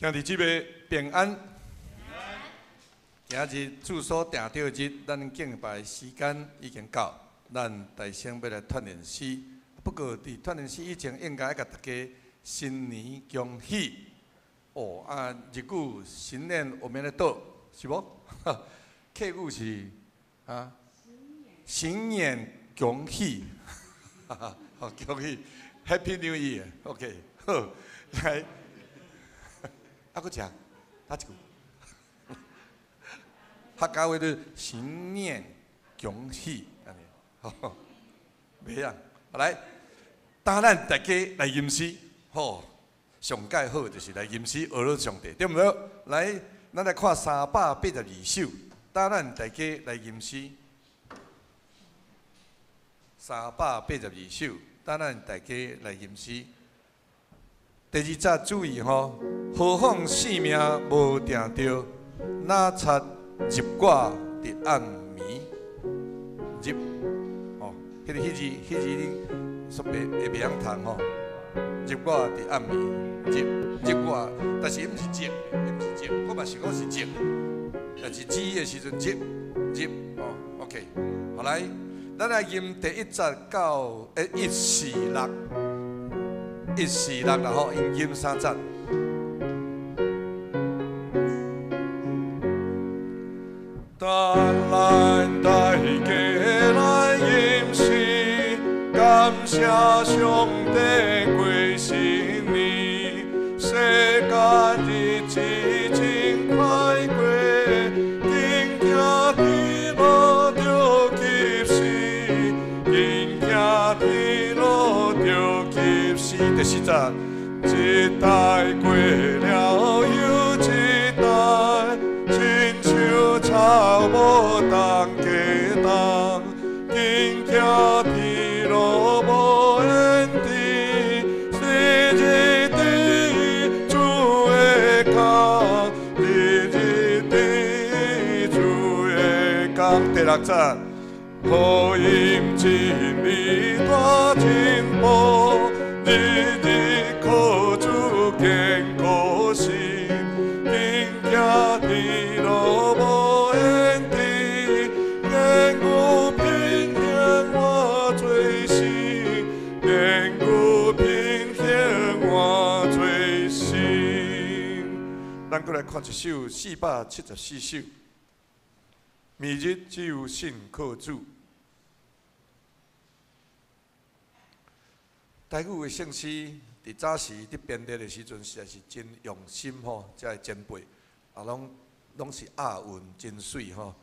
兄弟姐妹平安。今日住所定着日，咱敬拜时间已经到，咱大声要来团练诗。不过伫团练诗以前，应该要甲大家新年恭喜。哦啊，日语新年我们来读是无？客语是啊，新年恭喜，好恭喜 ，Happy New Year，OK， 好，来。 啊，搁食，打一句。客家话就是新年恭喜，安尼，吼，袂啊，来，当咱大家来吟诗，吼，上介好就是来吟诗学了上帝，对毋对？来，咱来看382首，当咱大家来吟诗。382首，当咱大家来吟诗。 第二则注意吼，何况性命无定着，哪察入挂伫暗暝。入哦，迄字你说会袂晓读吼。入挂伫暗暝，入挂，但是伊毋是入，伊毋是入，我嘛想讲是入，但是字的时阵入哦 ，OK， 好来，咱来吟第一则到146。 146啦吼，因吟3节。但咱大家来吟诗，感谢上帝过新年，世间日子真快过，今天天路着及时，今天天路着及时。 第4节，一代过了又一代，亲像草无当家当，今行天路无缘地，日日地主的工，日日地主的工。第6节，好音真美大进步。 日日靠主健康心，今行天路无缘地，愿有平安换做心，愿有平安换做心。咱过来看一首474首，明日只有信靠主。 台语的圣诗，伫早时伫编列的时阵，实在是真用心吼，才会前辈啊，拢是押韵真水吼。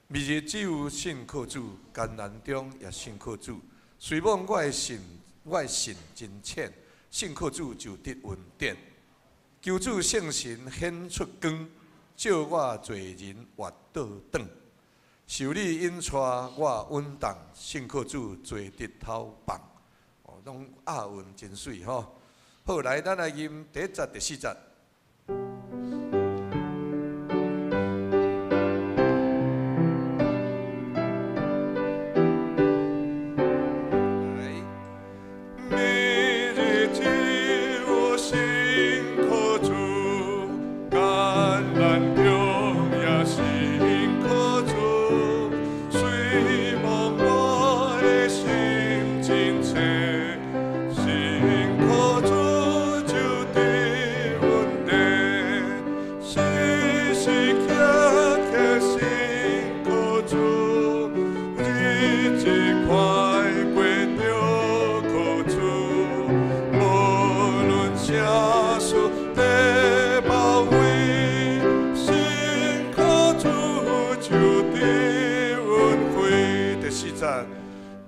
明日只有信靠主，艰难中也信靠主。虽望我的信真浅，信靠主就得稳定。求主圣神显出光，照我罪人活倒转。受你引带我稳当，信靠主做日头棒。 拢押韵真水吼，好来，咱来吟第1节、第4节。明日只有信靠主，艰难中也信靠主，虽望我的心真切。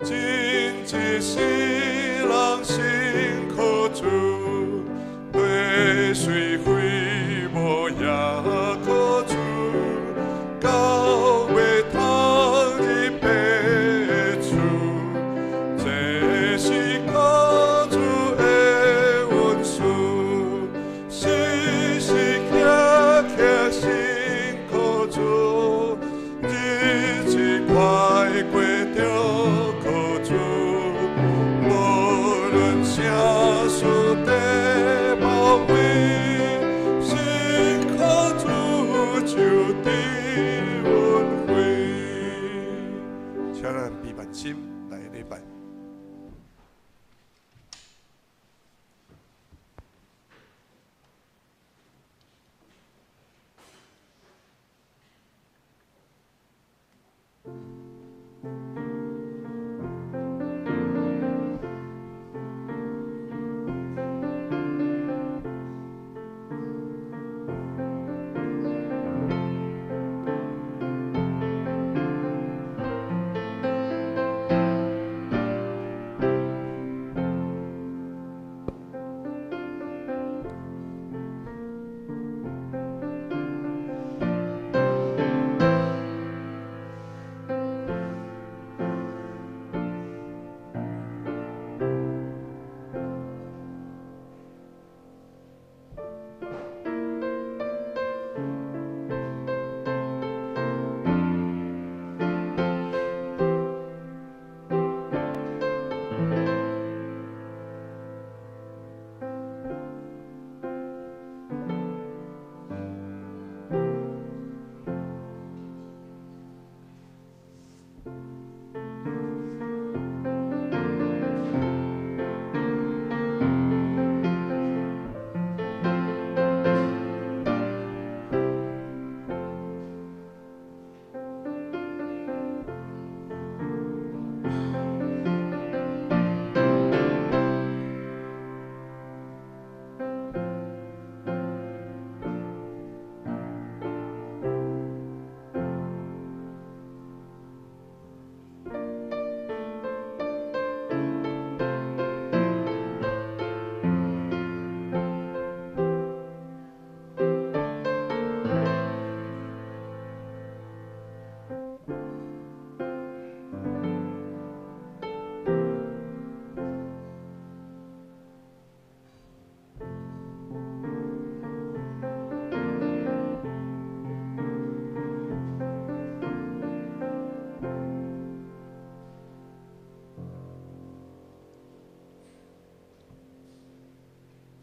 真一世人信靠主，对水非无也靠主，到尾通入白厝，这是靠主的恩赐，时时刻刻信靠主，日子快过着。 啥事地包围，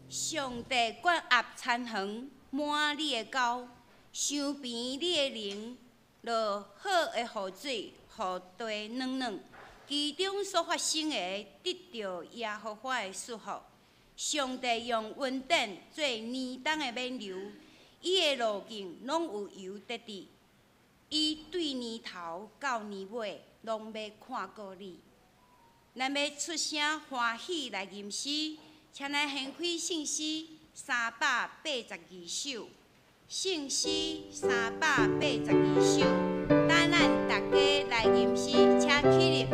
上帝管压田园，满你的沟，伤平你的灵，落好的雨水，互地软软。其中所发生的，得到耶和华的祝福。上帝用温点做年冬的冕旒，伊的路径拢有油得滴。伊对年头到年尾，拢要看顾你。咱要出声欢喜来吟诗，请咱掀开圣诗382首，圣诗382首，等咱大家来吟诗，请起立。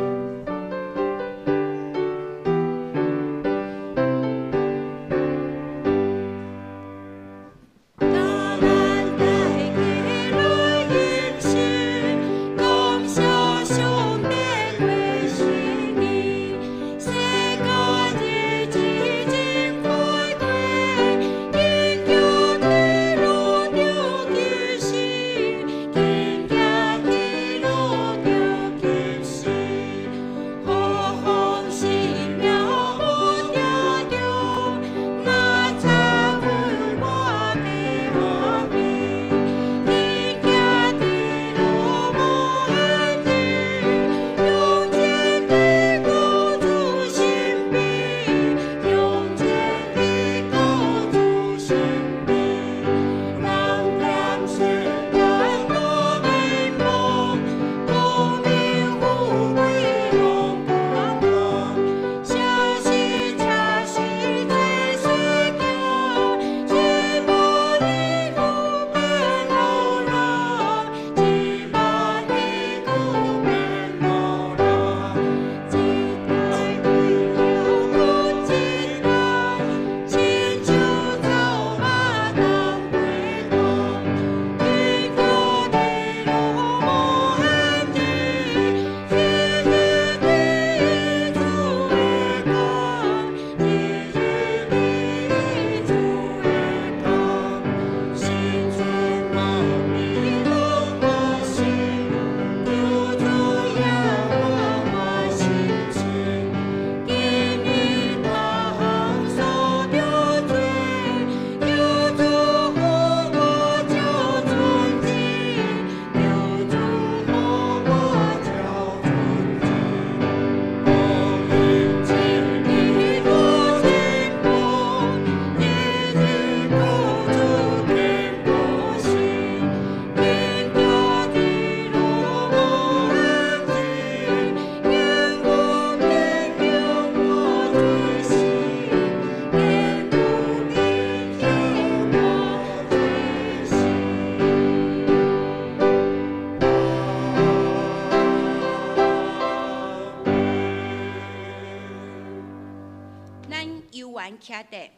徛地，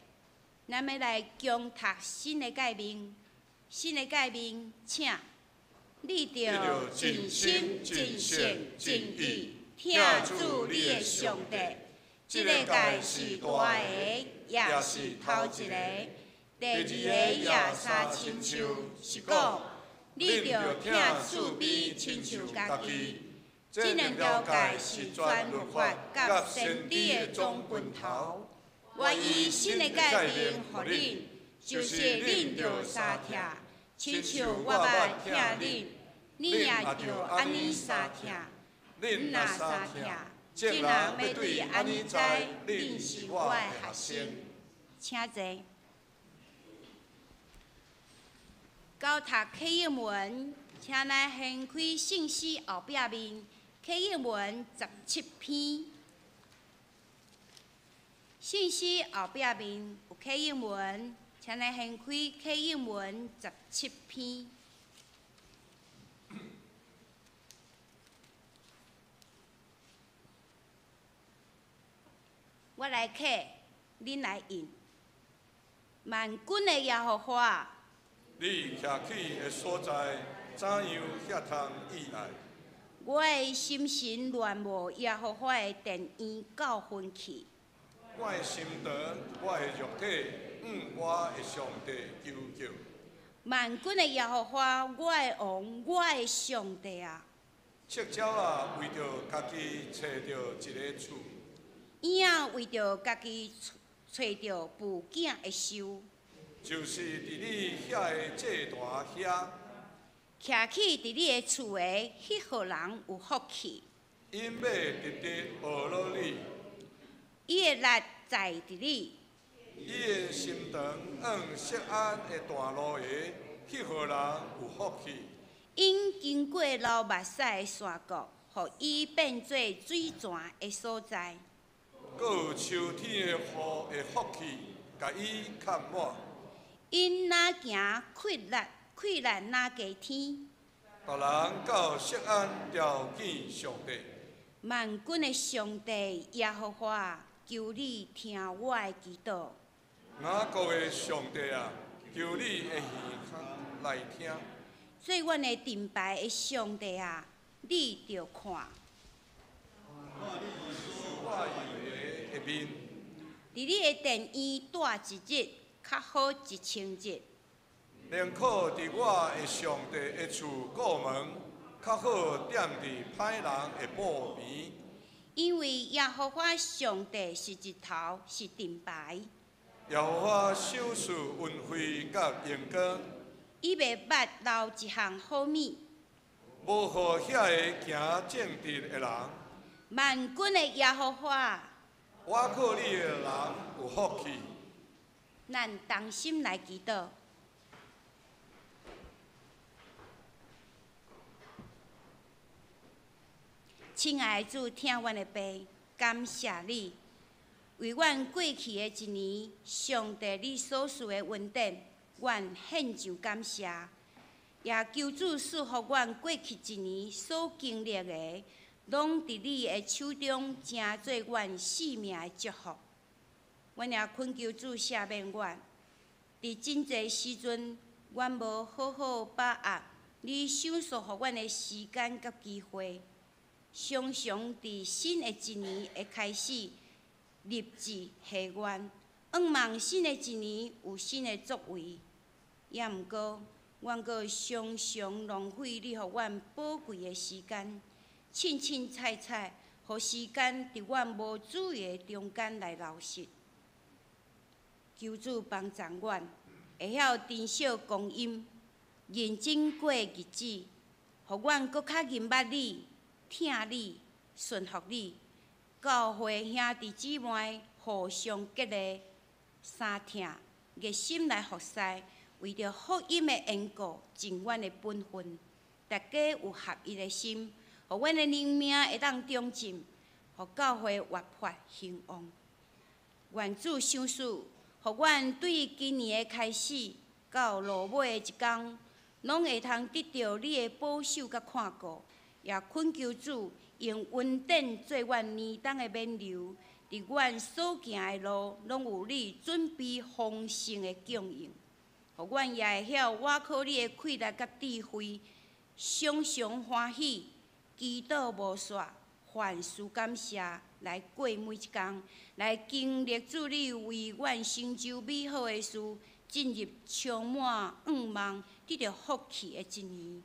咱要来共读新的诫命。新的诫命，请你着尽心、尽性、尽意听主你的上帝。这个诫是大个，也是头一个。第二个也三亲像，是讲你着听厝边亲像家己。这两条诫是全律法甲先知的总根头。我以新的诫命予恁，就是恁着相听，亲像我捌听恁，恁也着安尼相听。恁若相听，众人要对安尼知，恁是我的学生。请坐。交读启应文，请咱掀开圣诗后壁面，启应文17篇。圣诗后壁面有启应文，请咱掀开启应文17篇。我来刻，恁来印。万军的耶和华，你徛起的所在，怎样遐通意爱？我的心神乱无耶和华的殿院教训去。我的心肠，我的肉体，我的上帝求救。万军的耶和华，我的王，我的上帝啊！赤鸟啊，为着家己找到一个厝；鹰为着家己找着父囝的寿。就是伫你遐个祭坛遐，徛起伫你的厝的迄号人有福气。因要直直学落你，伊的力在伫你，伊的心肠按锡安的大路鞋，迄号人有福气。因经过流目屎的山谷，互伊变做水泉的所在。阁有秋天的雨的福气，甲伊盖满。因若行溃烂若加天。别人到锡安朝见上帝。万军的上帝耶和华，求你听我的祈祷。雅各的上帝啊，求你的耳孔来听。做阮的盾牌的上帝啊，你着看。我以为的面，伫你的殿院住一日，较好1000日。宁可伫我的上帝的厝过门，较好踮伫歹人的布边。因为耶和华上帝是日头，是盾牌。耶和华手势运辉甲阳光，伊袂捌留一项好物。无互遐个行正直的人。万军的耶和华，我靠你的人有福气。咱同心来祈祷。亲爱的主，听阮的悲，感谢你，为阮过去的一年，上帝你所赐的恩典，阮献上感谢。也求主赐福阮过去一年所经历的，拢伫你的手中，成做阮生命的祝福。阮也恳求主赦免阮，伫真侪时阵，阮无好好把握你赏赐予阮的时间甲机会。常常伫新的一年的开始，立志下愿，盼望新的一年有新的作为。也毋过，阮阁常常浪费你予阮宝贵的时间，凊彩，互时间伫阮无注意的中间来流逝。求主帮助阮，会晓珍惜光阴，认真过日子，互阮搁较认捌你。听你，顺服你，教会兄弟姊妹互相激励，相听，热心来服侍，为着福音的缘故，尽阮的本分。大家有合一的心，互阮的灵命会当长进，互教会活泼兴旺。愿主赏赐，互阮对今年的开始到落尾的一天，拢会通得到你的保守甲看顾。也恳求主用恩典做阮年冬的冕旒，伫阮所行的路，拢有你准备丰盛的供应，互阮也会晓倚靠你的气力甲智慧，常常欢喜，祈祷无煞，凡事感谢，来过每一天，来经历主你为阮成就美好的事，进入充满盼望、得到福气的一年。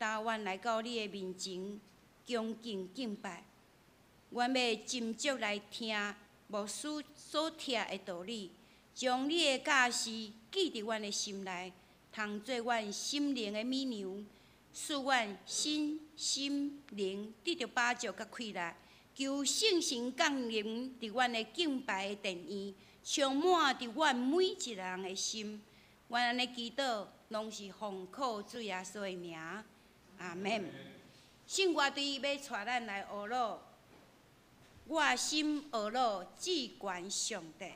但愿来到你的面前，恭敬敬拜。阮要斟酌来听牧师所听的道理，将你的教示记伫阮的心内，通做阮心灵的美牛，使阮身心灵得到把助甲快乐。求圣神降临伫阮的敬拜的殿院，充满伫阮每一人的心。阮安尼祈祷，拢是奉靠主耶稣的名。阿免。圣乐队要带咱来学乐，我心学乐至关上帝。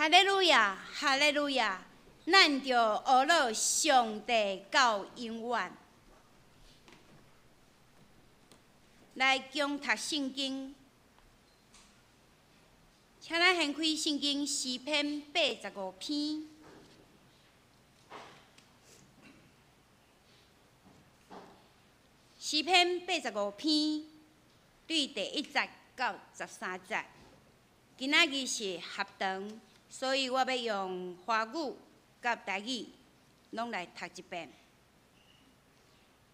哈利路亚，哈利路亚，咱就学了上帝到永远。来共读圣经，请咱掀开圣经诗篇85篇。诗篇85篇对第1节到13节，今仔日是合堂，所以我要用华语甲台语拢来读一遍。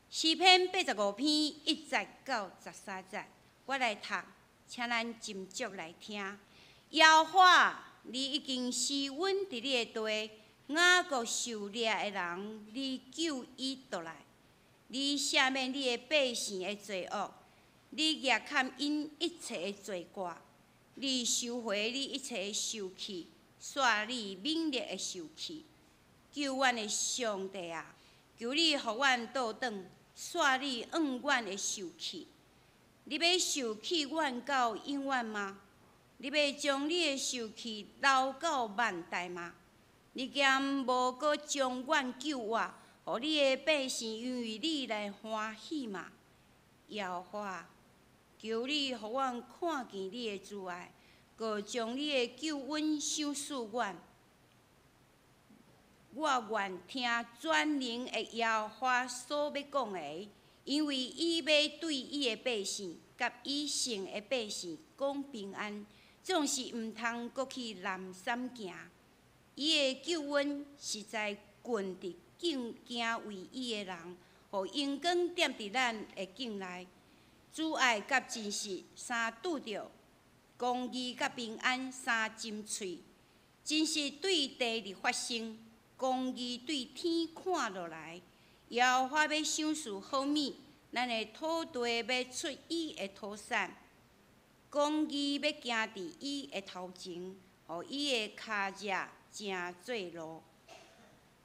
诗篇85篇1节到13节，我来读，请咱斟酌来听。耶和华，你已经施阮伫你的地，雅各受掠的人，你救伊倒来。你赦免你的百姓的罪恶，你压砍因一切的罪过，你收回你一切的受气，煞你猛烈的受气。救阮的上帝啊，求你互阮倒转，煞你怨阮的受气。你要受气怨到永远吗？你要将你的受气留到万代吗？你竟无搁将阮救我，互你的百姓因为你来欢喜嘛？耶和华，求你互阮看见你的慈爱，搁将你的救恩赏赐阮。我愿听全能的耶和华所要讲的，因为伊要对伊的百姓甲伊圣的百姓讲平安，总是毋通搁去南山行。伊的救恩是在近伫敬敬畏伊的人，互阳光点伫咱的境内。主爱甲真实三拄着，公义甲平安三浸喙。真实对地里发生，公义对天看落来。耶和华要赏赐好米，咱的土地要出伊的土产。公义要行伫伊的头前，互伊的脚趾正做路。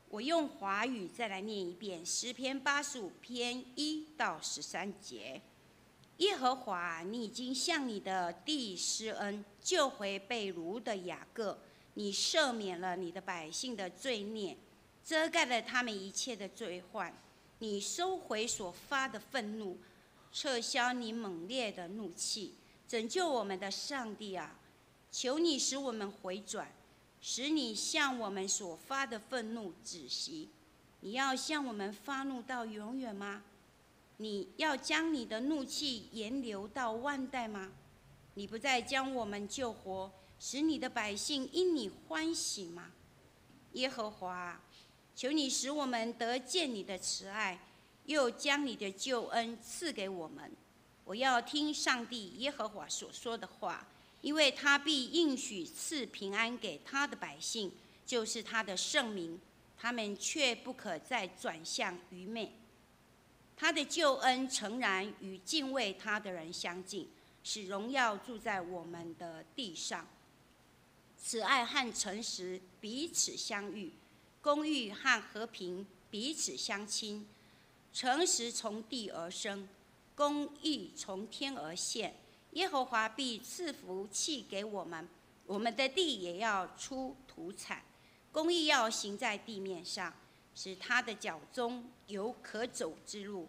我用华语再来念一遍诗篇85篇1到13节。耶和华，你已经向你的地施恩，救回被掳的雅各。你赦免了你的百姓的罪孽，遮盖了他们一切的罪患。你收回所发的愤怒，撤销你猛烈的怒气。拯救我们的上帝啊，求你使我们回转，使你向我们所发的愤怒止息。你要向我们发怒到永远吗？你要将你的怒气延流到万代吗？你不再将我们救活，使你的百姓因你欢喜吗？耶和华，求你使我们得见你的慈爱，又将你的救恩赐给我们。我要听上帝耶和华所说的话，因为他必应许赐平安给他的百姓，就是他的圣民，他们却不可再转向愚昧。他的救恩诚然与敬畏他的人相近，使荣耀住在我们的地上。慈爱和诚实彼此相遇，公义和和平彼此相亲。诚实从地而生，公义从天而现。耶和华必赐福气给我们，我们的地也要出土产。公义要行在地面上，使他的脚中有可走之路。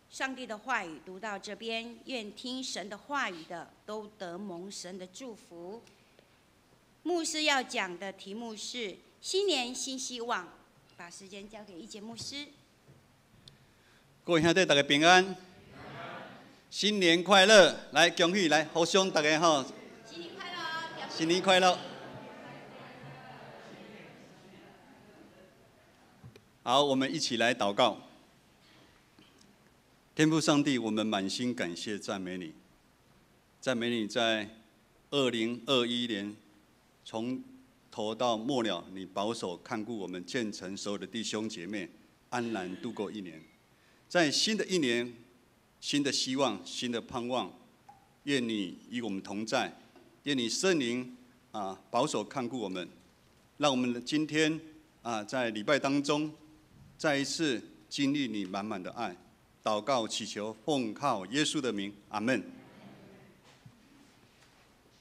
上帝的话语读到这边，愿听神的话语的都得蒙神的祝福。牧师要讲的题目是新年新希望，把时间交给一节牧师。各位兄弟，大家平安，新年快乐！来，恭喜来，互相大家吼，新年快乐！新年快乐！好，我们一起来祷告。天父上帝，我们满心感谢赞美你，赞美你在2021年从头到末了，你保守看顾我们建成所有的弟兄姐妹，安然度过一年。在新的一年，新的希望，新的盼望，愿你与我们同在，愿你圣灵保守看顾我们，让我们今天在礼拜当中再一次经历你满满的爱。祷告祈求，奉靠耶稣的名，阿们。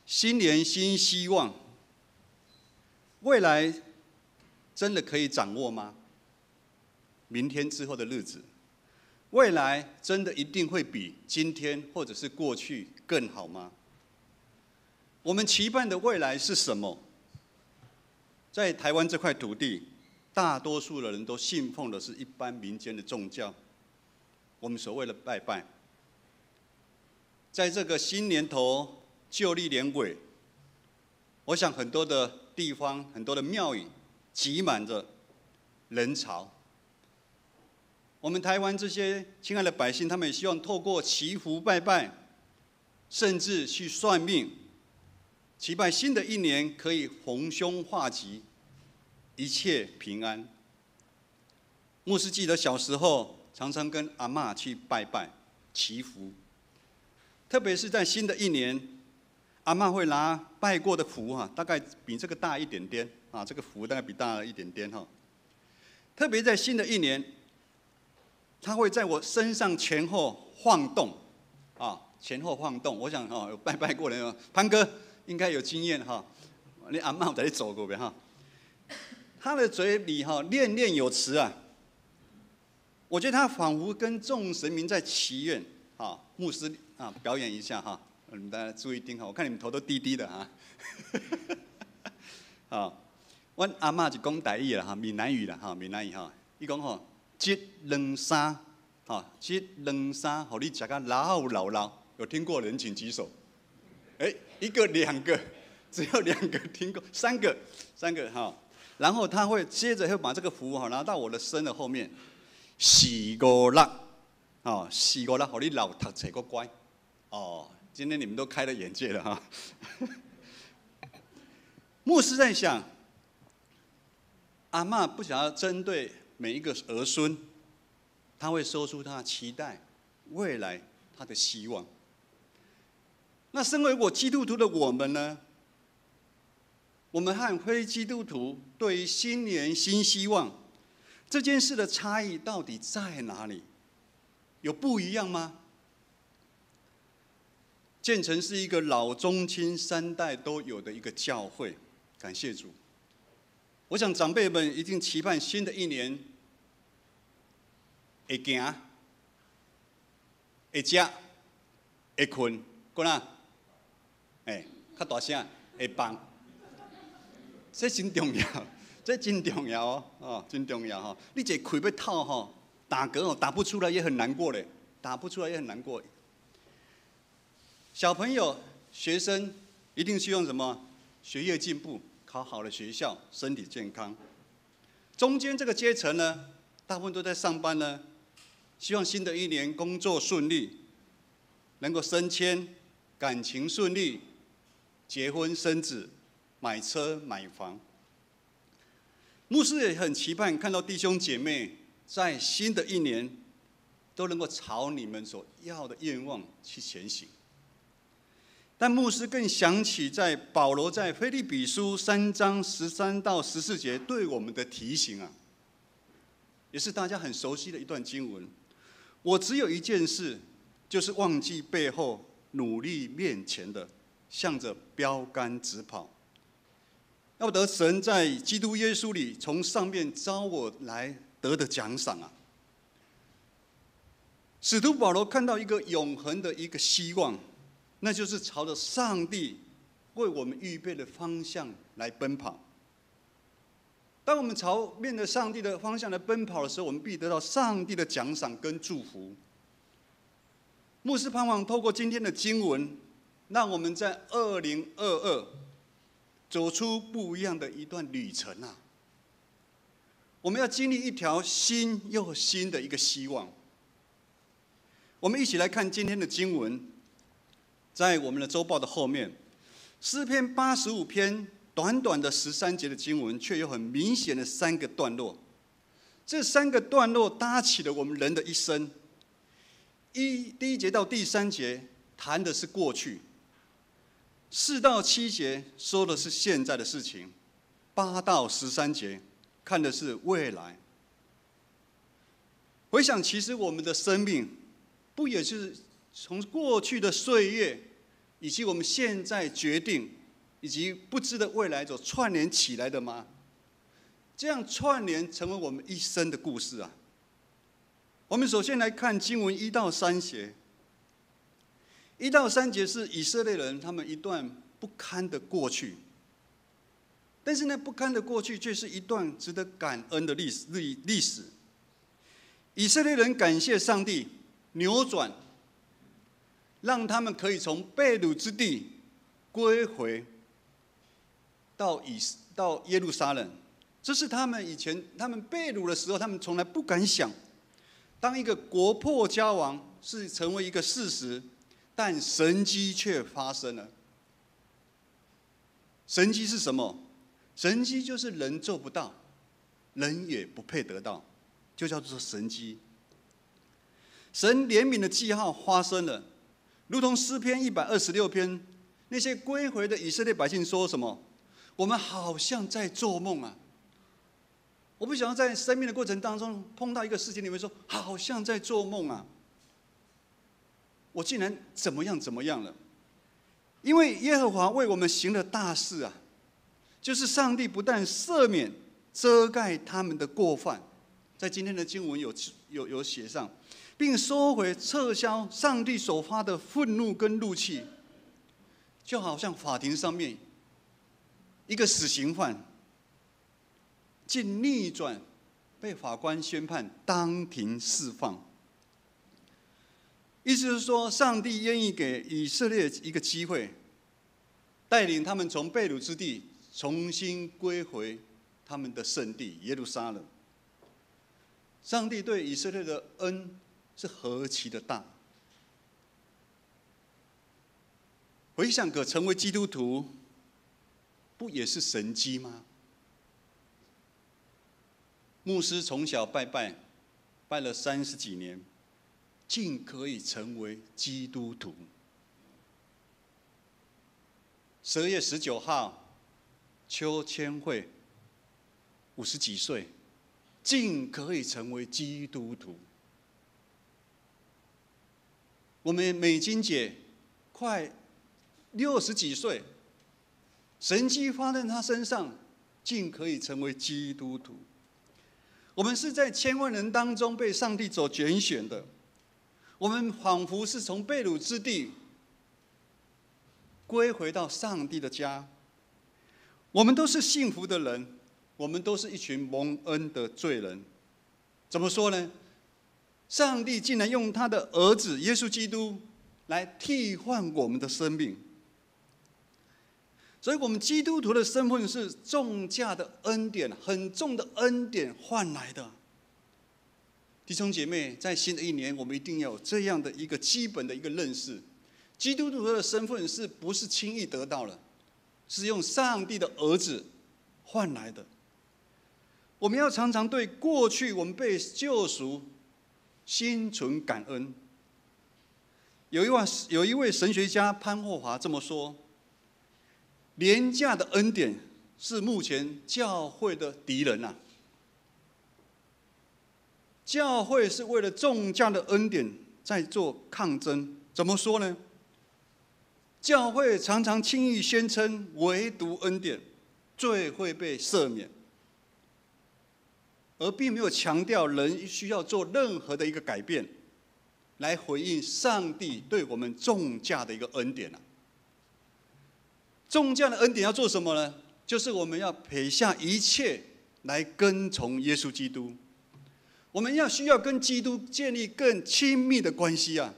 新年新希望，未来真的可以掌握吗？明天之后的日子，未来真的一定会比今天或者是过去更好吗？我们期盼的未来是什么？在台湾这块土地，大多数的人都信奉的是一般民间的宗教，我们所谓的拜拜。在这个新年头、旧历年尾，我想很多的地方、很多的庙宇挤满着人潮。我们台湾这些亲爱的百姓，他们也希望透过祈福拜拜，甚至去算命，期盼新的一年可以逢凶化吉，一切平安。牧师记得小时候常常跟阿嬷去拜拜祈福，特别是在新的一年，阿嬷会拿拜过的符大概比这个大一点点这个符大概比大了一点点特别在新的一年，他会在我身上前后晃动前后晃动。我想有拜拜过的人，潘哥应该有经验你阿嬷在走过呗他的嘴里念念有词我觉得他仿佛跟众神明在祈愿牧师表演一下你们大家注意听我看你们头都低低的我阿嬷就讲台语啦闽南语啦闽南语伊讲这两三这两三互你食个老老，有听过的人请举手。一个两个，只有2个听过，3个然后他会接着会把这个符拿到我的身的后面，4、5、6，4、5、6，互你老读册个乖。今天你们都开了眼界了牧师在想，阿嬷不想要针对每一个儿孙，他会说出他的期待，未来他的希望。那身为基督徒的我们呢？我们和非基督徒对于新年新希望这件事的差异到底在哪里？有不一样吗？建成是一个老中青3代都有的一个教会，感谢主。我想长辈们一定期盼新的一年会行、会吃、会困，过哪？较大声会放。这真重要，这真重要真重要你一开要透打嗝打不出来也很难过嘞，打不出来也很难过。小朋友、学生一定希望什么？学业进步，考好的学校，身体健康。中间这个阶层呢，大部分都在上班呢，希望新的一年工作顺利，能够升迁，感情顺利，结婚生子。买车买房，牧师也很期盼看到弟兄姐妹在新的一年都能够朝你们所要的愿望去前行。但牧师更想起在保罗在腓立比书3章13到14节对我们的提醒也是大家很熟悉的一段经文。我只有一件事，就是忘记背后，努力面前的，向着标杆直跑。要得神在基督耶稣里从上面招我来得的奖赏使徒保罗看到一个永恒的一个希望，那就是朝着上帝为我们预备的方向来奔跑。当我们朝面对上帝的方向来奔跑的时候，我们必得到上帝的奖赏跟祝福。牧师盼望透过今天的经文，让我们在2022走出不一样的一段旅程我们要经历一条新又新的一个希望。我们一起来看今天的经文，在我们的周报的后面，诗篇85篇短短的13节的经文，却有很明显的3个段落。这3个段落搭起了我们人的一生。第1节到第3节谈的是过去，4到7节说的是现在的事情，8到13节看的是未来。回想，其实我们的生命，不也是从过去的岁月，以及我们现在决定以及不知的未来所串联起来的吗？这样串联成为我们一生的故事啊。我们首先来看经文1到3节。1到3节是以色列人他们一段不堪的过去，但是呢，不堪的过去却是一段值得感恩的历史。以色列人感谢上帝扭转，让他们可以从被掳之地归回到耶路撒冷。这是他们以前他们被掳的时候，他们从来不敢想，当一个国破家亡是成为一个事实，但神迹却发生了。神迹是什么？神迹就是人做不到，人也不配得到，就叫做神迹。神怜悯的记号发生了，如同诗篇126篇，那些归回的以色列百姓说什么？我们好像在做梦啊！我不想要在生命的过程当中碰到一个事情，你们说好像在做梦啊！我竟然怎么样了？因为耶和华为我们行了大事啊！就是上帝不但赦免、遮盖他们的过犯，在今天的经文有写上，并收回、撤销上帝所发的愤怒跟怒气，就好像法庭上面一个死刑犯，竟逆转，被法官宣判当庭释放。意思是说，上帝愿意给以色列一个机会，带领他们从被掳之地重新归回他们的圣地耶路撒冷。上帝对以色列的恩是何其的大！回想可成为基督徒，不也是神迹吗？牧师从小拜了30几年，竟可以成为基督徒。12月19号，邱千惠50几岁，竟可以成为基督徒。我们美金姐快60几岁，神迹发生在她身上，竟可以成为基督徒。我们是在千万人当中被上帝所拣选的，我们仿佛是从被掳之地归回到上帝的家。我们都是幸福的人，我们都是一群蒙恩的罪人。怎么说呢？上帝竟然用他的儿子耶稣基督来替换我们的生命。所以我们基督徒的身份是重价的恩典，很重的恩典换来的。弟兄姐妹，在新的一年，我们一定要有这样的一个基本的一个认识：基督徒的身份是不是轻易得到了？是用上帝的儿子换来的。我们要常常对过去我们被救赎心存感恩。有一位神学家潘霍华这么说：廉价的恩典是目前教会的敌人啊！教会是为了重价的恩典在做抗争。怎么说呢？教会常常轻易宣称唯独恩典，罪会被赦免，而并没有强调人需要做任何的一个改变，来回应上帝对我们重价的一个恩典啊！重价的恩典要做什么呢？就是我们要撇下一切来跟从耶稣基督。我们需要跟基督建立更亲密的关系啊！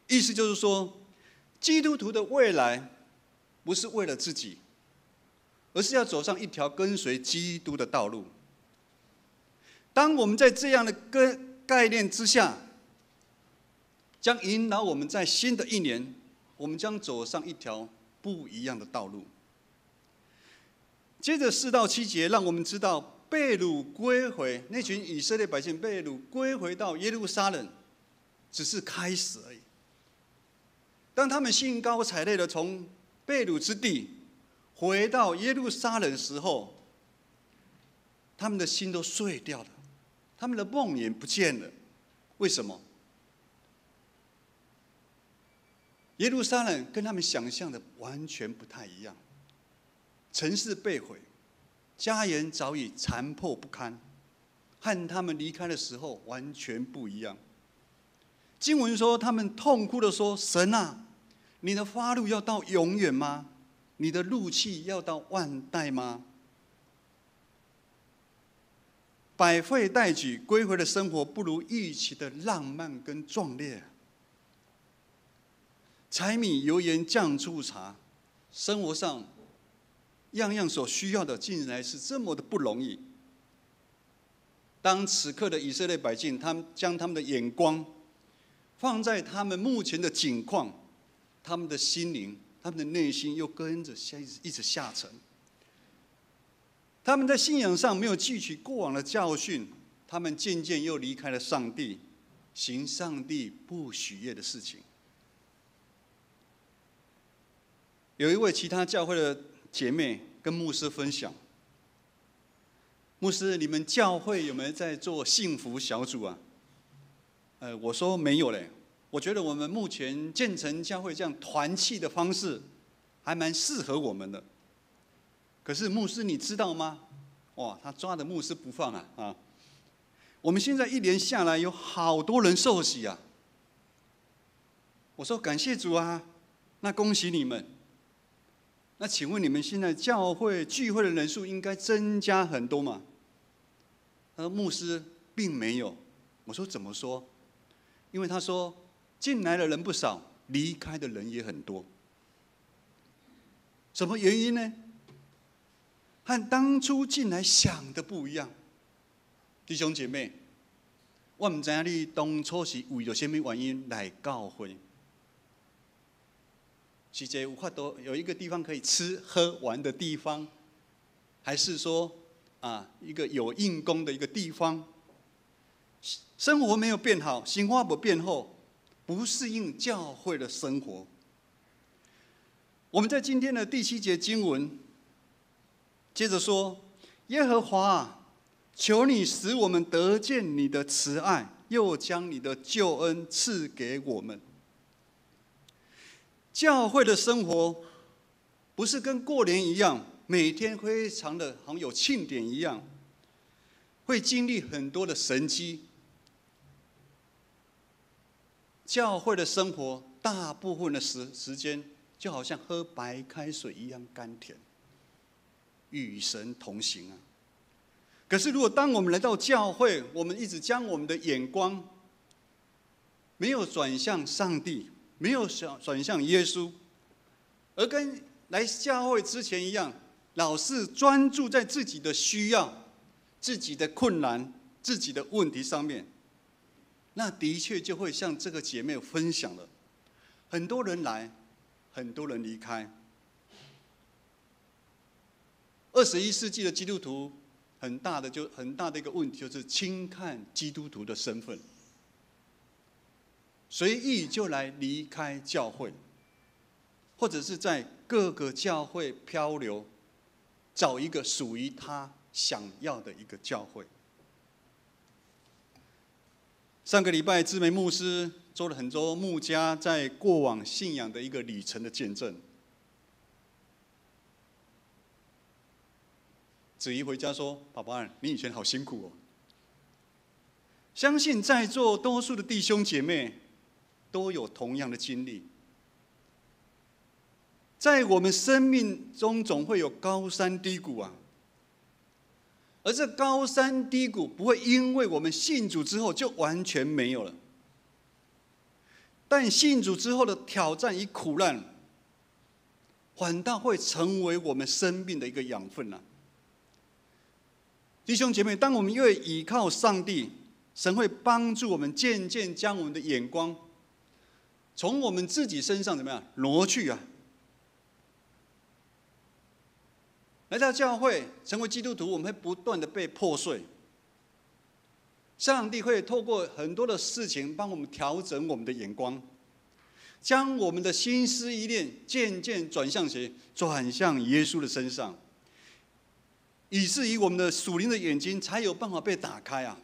意思就是说，基督徒的未来不是为了自己，而是要走上一条跟随基督的道路。当我们在这样的概念之下，将引导我们在新的一年，我们将走上一条不一样的道路。接着4到7节，让我们知道被掳归回，那群以色列百姓被掳归回到耶路撒冷，只是开始而已。当他们兴高采烈的从被掳之地回到耶路撒冷的时候，他们的心都碎掉了，他们的梦也不见了。为什么？耶路撒冷跟他们想象的完全不太一样。城市被毁，家园早已残破不堪，和他们离开的时候完全不一样。经文说，他们痛哭地说：“神啊，你的发怒要到永远吗？你的怒气要到万代吗？”百废待举，归回的生活不如预期的浪漫跟壮烈。柴米油盐酱醋茶，生活上样样所需要的，竟然是这么的不容易。当此刻的以色列百姓，他们将他们的眼光放在他们目前的境况，他们的心灵、他们的内心又跟着一直下沉。他们在信仰上没有汲取过往的教训，他们渐渐又离开了上帝，行上帝不喜悦的事情。有一位其他教会的姐妹跟牧师分享：“牧师，你们教会有没有在做幸福小组啊？”我说没有嘞。我觉得我们目前建成教会这样团契的方式，还蛮适合我们的。可是牧师，你知道吗？哇，他抓着牧师不放啊！我们现在一年下来，有好多人受洗啊。我说感谢主啊，那恭喜你们。那请问你们现在教会聚会的人数应该增加很多吗？他说牧师并没有。我说怎么说？因为他说进来的人不少，离开的人也很多。什么原因呢？和当初进来想的不一样。弟兄姐妹，我不知道你当初是为了什么原因来教会？是这有一个地方可以吃喝玩的地方，还是说一个有硬功的一个地方？生活没有变好，生活没变好，不适应教会的生活。我们在今天的第7节经文。接着说：“耶和华啊，求你使我们得见你的慈爱，又将你的救恩赐给我们。”教会的生活不是跟过年一样，每天非常的好像有庆典一样，会经历很多的神迹。教会的生活大部分的时间，就好像喝白开水一样甘甜。与神同行啊！可是，如果当我们来到教会，我们一直将我们的眼光没有转向上帝，没有转向耶稣，而跟来教会之前一样，老是专注在自己的需要、自己的困难、自己的问题上面，那的确就会像这个姐妹分享了，很多人来，很多人离开。21世纪的基督徒很大的一个问题，就是轻看基督徒的身份，随意就来离开教会，或者是在各个教会漂流，找一个属于他想要的一个教会。上个礼拜，志梅牧师做了很多牧家在过往信仰的一个旅程的见证。子怡回家说：“爸爸，你以前好辛苦哦。”相信在座多数的弟兄姐妹都有同样的经历。在我们生命中总会有高山低谷啊，而这高山低谷不会因为我们信主之后就完全没有了，但信主之后的挑战与苦难，反倒会成为我们生命的一个养分啊。弟兄姐妹，当我们越倚靠上帝，神会帮助我们渐渐将我们的眼光从我们自己身上怎么样挪去啊？来到教会，成为基督徒，我们会不断的被破碎。上帝会透过很多的事情帮我们调整我们的眼光，将我们的心思意念渐渐转向谁？转向耶稣的身上。以至于我们的属灵的眼睛才有办法被打开啊！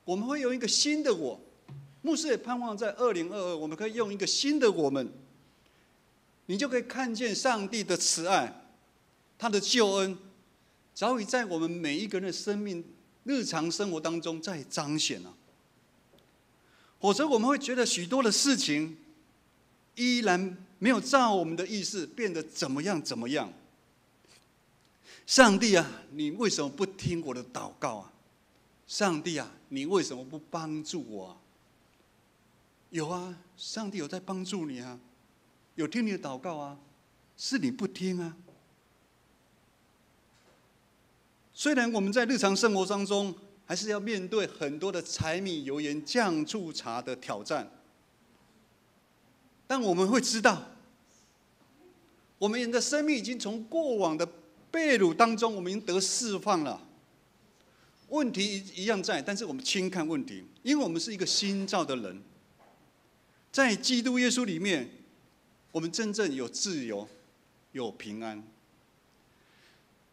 我们会有一个新的我，牧师也盼望在2022，我们可以用一个新的我们，你就可以看见上帝的慈爱，他的救恩，早已在我们每一个人的生命、日常生活当中在彰显了。否则我们会觉得许多的事情依然没有照我们的意思变得怎么样怎么样。上帝啊，你为什么不听我的祷告啊？上帝啊，你为什么不帮助我啊？有啊，上帝有在帮助你啊，有听你的祷告啊，是你不听啊。虽然我们在日常生活当中还是要面对很多的柴米油盐酱醋茶的挑战，但我们会知道，我们人的生命已经从过往的被掳当中，我们已经得释放了。问题一样在，但是我们轻看问题，因为我们是一个新造的人，在基督耶稣里面，我们真正有自由，有平安。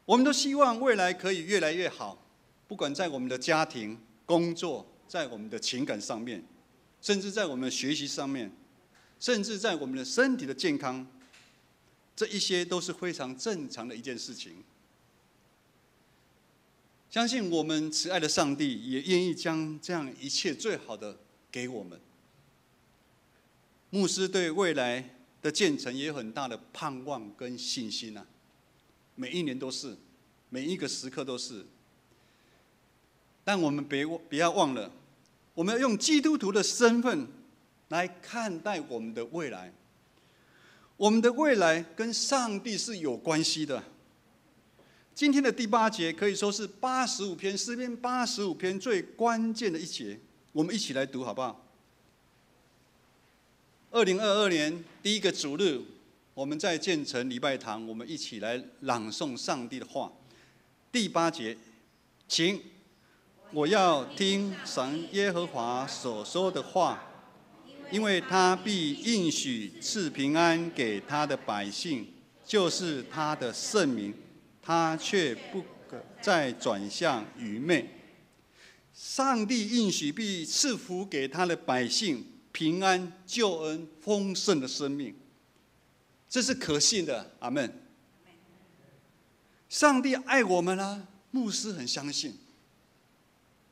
我们都希望未来可以越来越好，不管在我们的家庭、工作，在我们的情感上面，甚至在我们的学习上面，甚至在我们的身体的健康，这一些都是非常正常的一件事情。相信我们慈爱的上帝也愿意将这样一切最好的给我们。牧师对未来的建成也有很大的盼望跟信心啊，每一年都是，每一个时刻都是。但我们不要忘了，我们要用基督徒的身份来看待我们的未来。我们的未来跟上帝是有关系的。今天的第8节可以说是85篇诗篇85篇最关键的一节，我们一起来读好不好？2022年第一个主日，我们在建成礼拜堂，我们一起来朗诵上帝的话。第8节，请，我要听神耶和华所说的话，因为他必应许赐平安给他的百姓，就是他的圣民，他却不可再转向愚昧。上帝应许必赐福给他的百姓，平安、救恩、丰盛的生命，这是可信的。阿们。上帝爱我们啊，牧师很相信。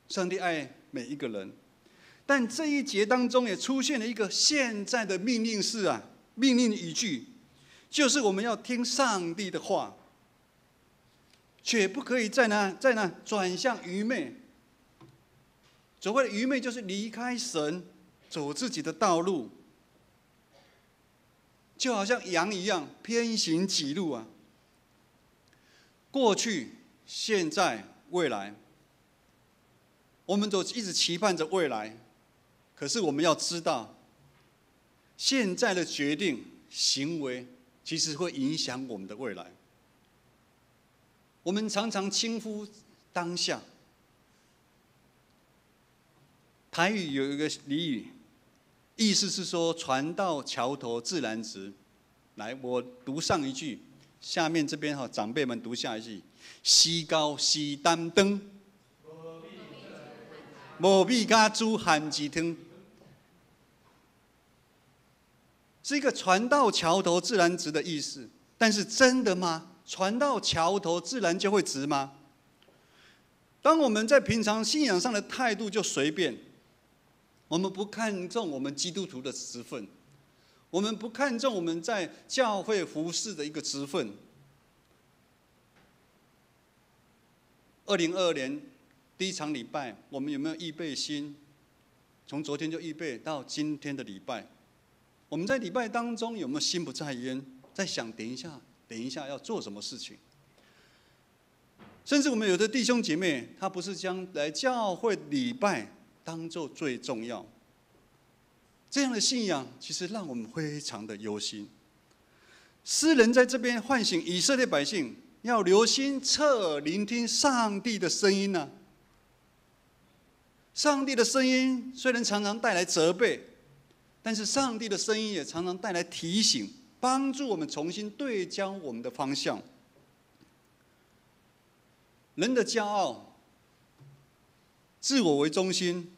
上帝爱每一个人，但这一节当中也出现了一个现在的命令式啊，命令语句，就是我们要听上帝的话，却不可以在那转向愚昧。所谓的愚昧，就是离开神，走自己的道路，就好像羊一样偏行己路啊。过去、现在、未来，我们都一直期盼着未来，可是我们要知道，现在的决定、行为，其实会影响我们的未来。我们常常轻忽当下。台语有一个俚语，意思是说船到桥头自然直。来，我读上一句，下面这边长辈们读下一句：时到时担当，无米加煮咸鸡汤。是一个船到桥头自然直的意思，但是真的吗？船到桥头自然就会直吗？当我们在平常信仰上的态度就随便，我们不看重我们基督徒的职分，我们不看重我们在教会服事的一个职分。2022年第一场礼拜，我们有没有预备心？从昨天就预备到今天的礼拜，我们在礼拜当中有没有心不在焉，在想等一下要做什么事情？甚至我们有的弟兄姐妹，他不是将来教会礼拜当作最重要，这样的信仰其实让我们非常的忧心。诗人在这边唤醒以色列百姓，要留心侧耳聆听上帝的声音啊。上帝的声音虽然常常带来责备，但是上帝的声音也常常带来提醒，帮助我们重新对焦我们的方向。人的骄傲、自我为中心，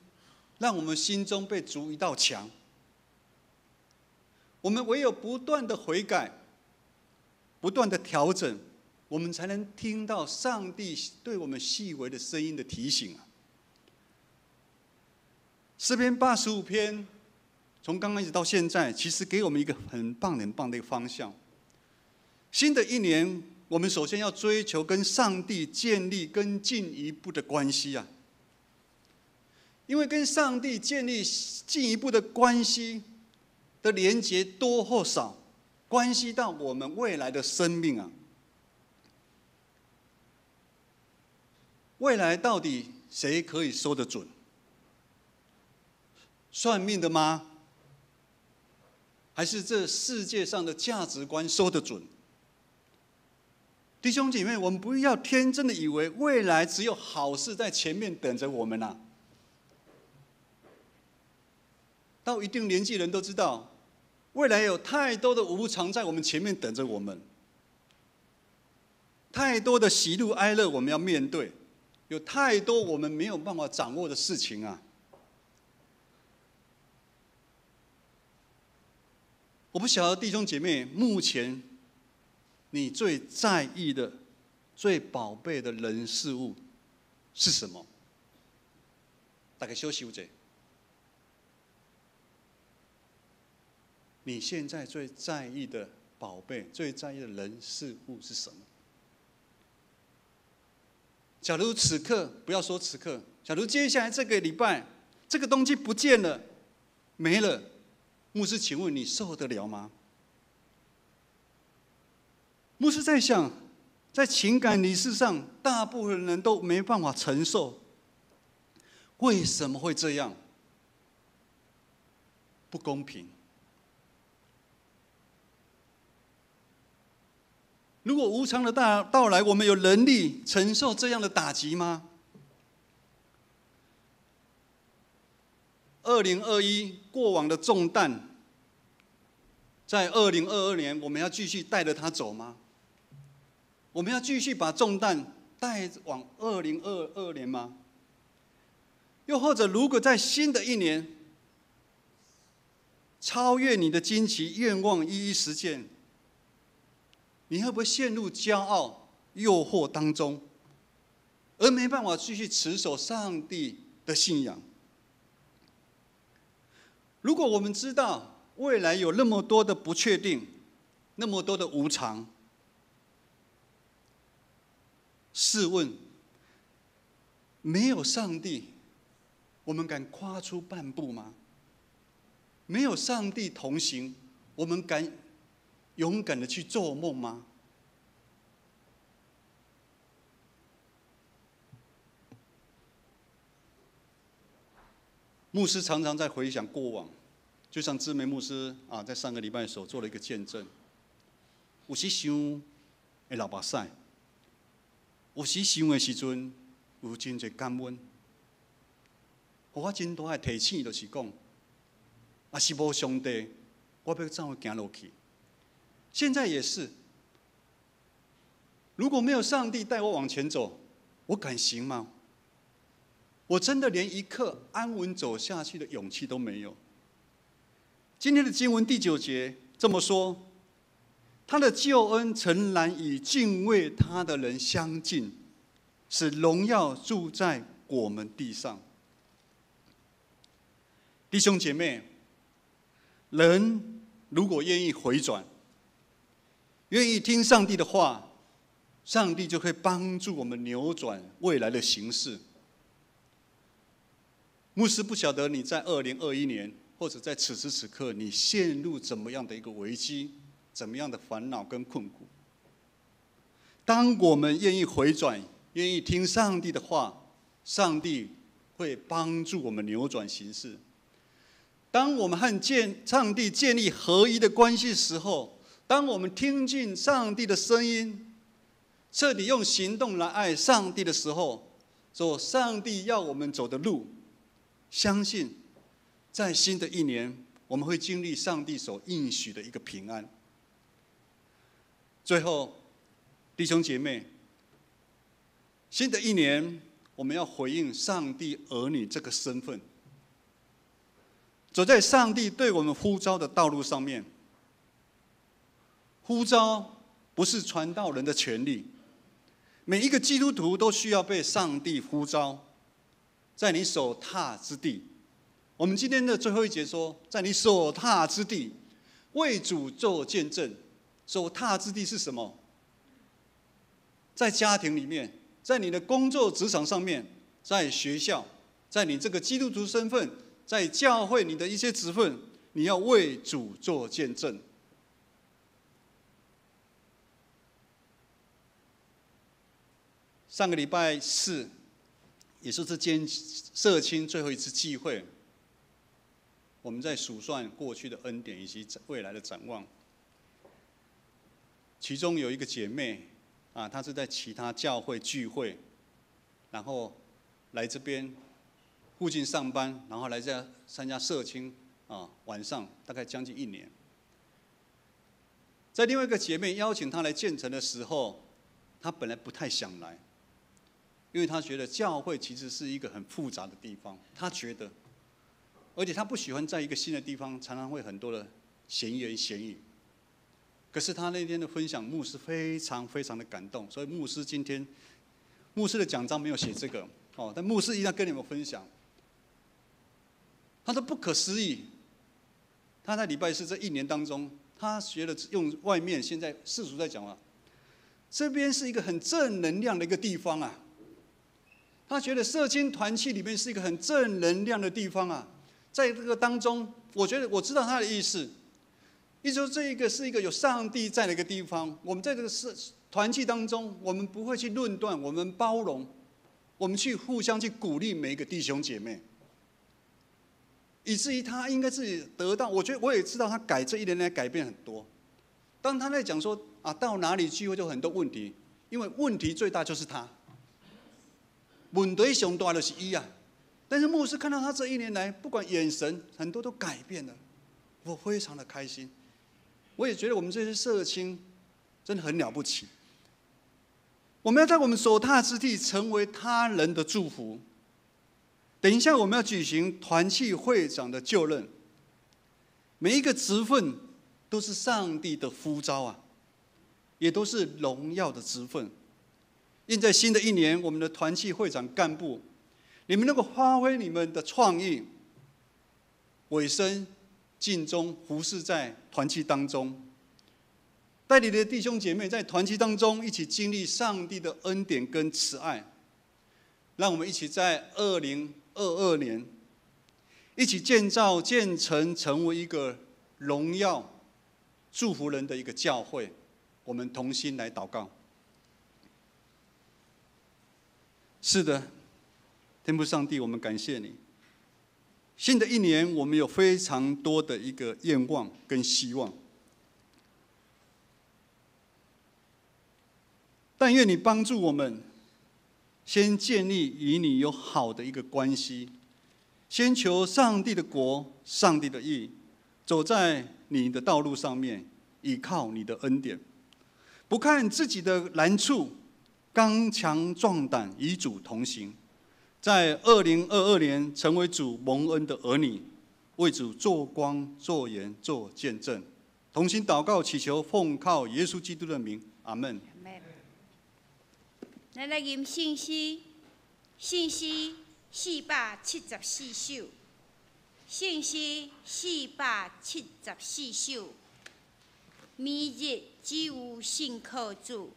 让我们心中被筑一道墙。我们唯有不断的悔改，不断的调整，我们才能听到上帝对我们细微的声音的提醒啊。诗篇85篇，从刚刚一直到现在，其实给我们一个很棒的一个方向。新的一年，我们首先要追求跟上帝建立更进一步的关系啊。因为跟上帝建立进一步的关系的连结多或少，关系到我们未来的生命啊。未来到底谁可以说得准？算命的吗？还是这世界上的价值观说得准？弟兄姐妹，我们不要天真的以为未来只有好事在前面等着我们啊。到一定年纪的人都知道，未来有太多的无常在我们前面等着我们，太多的喜怒哀乐我们要面对，有太多我们没有办法掌握的事情啊。我不晓得弟兄姐妹，目前你最在意的、最宝贝的人事物是什么？大家休息一下。你现在最在意的宝贝、最在意的人事物是什么？假如此刻，不要说此刻，假如接下来这个礼拜，这个东西不见了、没了，牧师，请问你受得了吗？牧师在想，在情感理事上，大部分人都没办法承受。为什么会这样？不公平。如果无常的到来，我们有能力承受这样的打击吗？2021过往的重担，在2022年，我们要继续带着它走吗？我们要继续把重担带往2022年吗？又或者，如果在新的一年，超越你的惊奇愿望一一实现，你会不会陷入骄傲诱惑当中，而没办法继续持守上帝的信仰？如果我们知道未来有那么多的不确定，那么多的无常，试问，没有上帝，我们敢跨出半步吗？没有上帝同行，我们敢勇敢的去做梦吗？牧师常常在回想过往，就像志梅牧师啊，在上个礼拜所做了一个见证。有时想会流目屎，有时想的时阵有真侪感恩，互我真大的提醒，就是讲，若是无上帝，我要怎么行落去？现在也是，如果没有上帝带我往前走，我敢行吗？我真的连一刻安稳走下去的勇气都没有。今天的经文第9节这么说：他的救恩诚然与敬畏他的人相近，使荣耀住在我们地上。弟兄姐妹，人如果愿意回转，愿意听上帝的话，上帝就会帮助我们扭转未来的形势。牧师不晓得你在2021年，或者在此时此刻，你陷入怎么样的一个危机，怎么样的烦恼跟困苦。当我们愿意回转，愿意听上帝的话，上帝会帮助我们扭转形势。当我们和上帝建立合一的关系的时候，当我们听进上帝的声音，彻底用行动来爱上帝的时候，走上帝要我们走的路，相信在新的一年，我们会经历上帝所应许的一个平安。最后，弟兄姐妹，新的一年，我们要回应上帝儿女这个身份，走在上帝对我们呼召的道路上面。呼召不是传道人的权利，每一个基督徒都需要被上帝呼召，在你所踏之地。我们今天的最后一节说，在你所踏之地，为主做见证。所踏之地是什么？在家庭里面，在你的工作职场上面，在学校，在你这个基督徒身份，在教会你的一些职分，你要为主做见证。上个礼拜四，也是这间社青最后一次聚会，我们在数算过去的恩典以及未来的展望。其中有一个姐妹啊，她是在其他教会聚会，然后来这边附近上班，然后来这参加社青啊，晚上大概将近1年。在另外一个姐妹邀请她来建城的时候，她本来不太想来，因为她觉得教会其实是一个很复杂的地方，她觉得，而且她不喜欢在一个新的地方，常常会很多的闲言闲语。可是他那天的分享，牧师非常非常的感动，所以牧师的讲章没有写这个哦，但牧师一定要跟你们分享。他说不可思议，他在礼拜四这1年当中，他觉得用外面现在世俗在讲啊，这边是一个很正能量的一个地方啊。他觉得社青团契里面是一个很正能量的地方啊，在这个当中，我觉得我知道他的意思。意思说，这个是一个有上帝在的一个地方。我们在这个团契当中，我们不会去论断，我们包容，我们去互相去鼓励每一个弟兄姐妹，以至于他应该自己得到。我觉得我也知道他这1年来改变很多。当他在讲说啊，到哪里聚会就很多问题，因为问题最大就是他，问题最大就是他啊。但是牧师看到他这1年来，不管眼神，很多都改变了，我非常的开心。我也觉得我们这些社青真的很了不起。我们要在我们所踏之地成为他人的祝福。等一下我们要举行团契会长的就任，每一个职分都是上帝的呼召啊，也都是荣耀的职分。愿在新的1年，我们的团契会长干部，你们能够发挥你们的创意，委身尽忠服侍在团契当中，带领的弟兄姐妹在团契当中一起经历上帝的恩典跟慈爱，让我们一起在2022年一起建成成为一个荣耀祝福人的一个教会。我们同心来祷告。是的，天父上帝，我们感谢你。新的1年，我们有非常多的一个愿望跟希望，但愿你帮助我们，先建立与你有好的一个关系，先求上帝的国、上帝的义，走在你的道路上面，依靠你的恩典，不看自己的难处，刚强壮胆，与主同行。在2022年，成为主蒙恩的儿女，为主做光、做盐、做见证。同心祷告，祈求奉靠耶稣基督的名，阿们。咱来吟信诗，信诗474首，信诗474首。每日只有信靠主，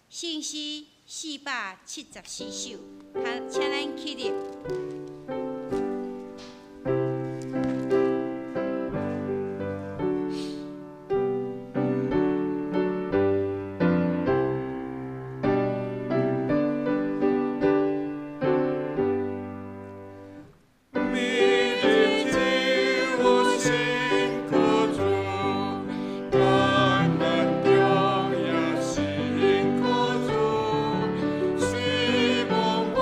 信诗474首，请咱起立。希望我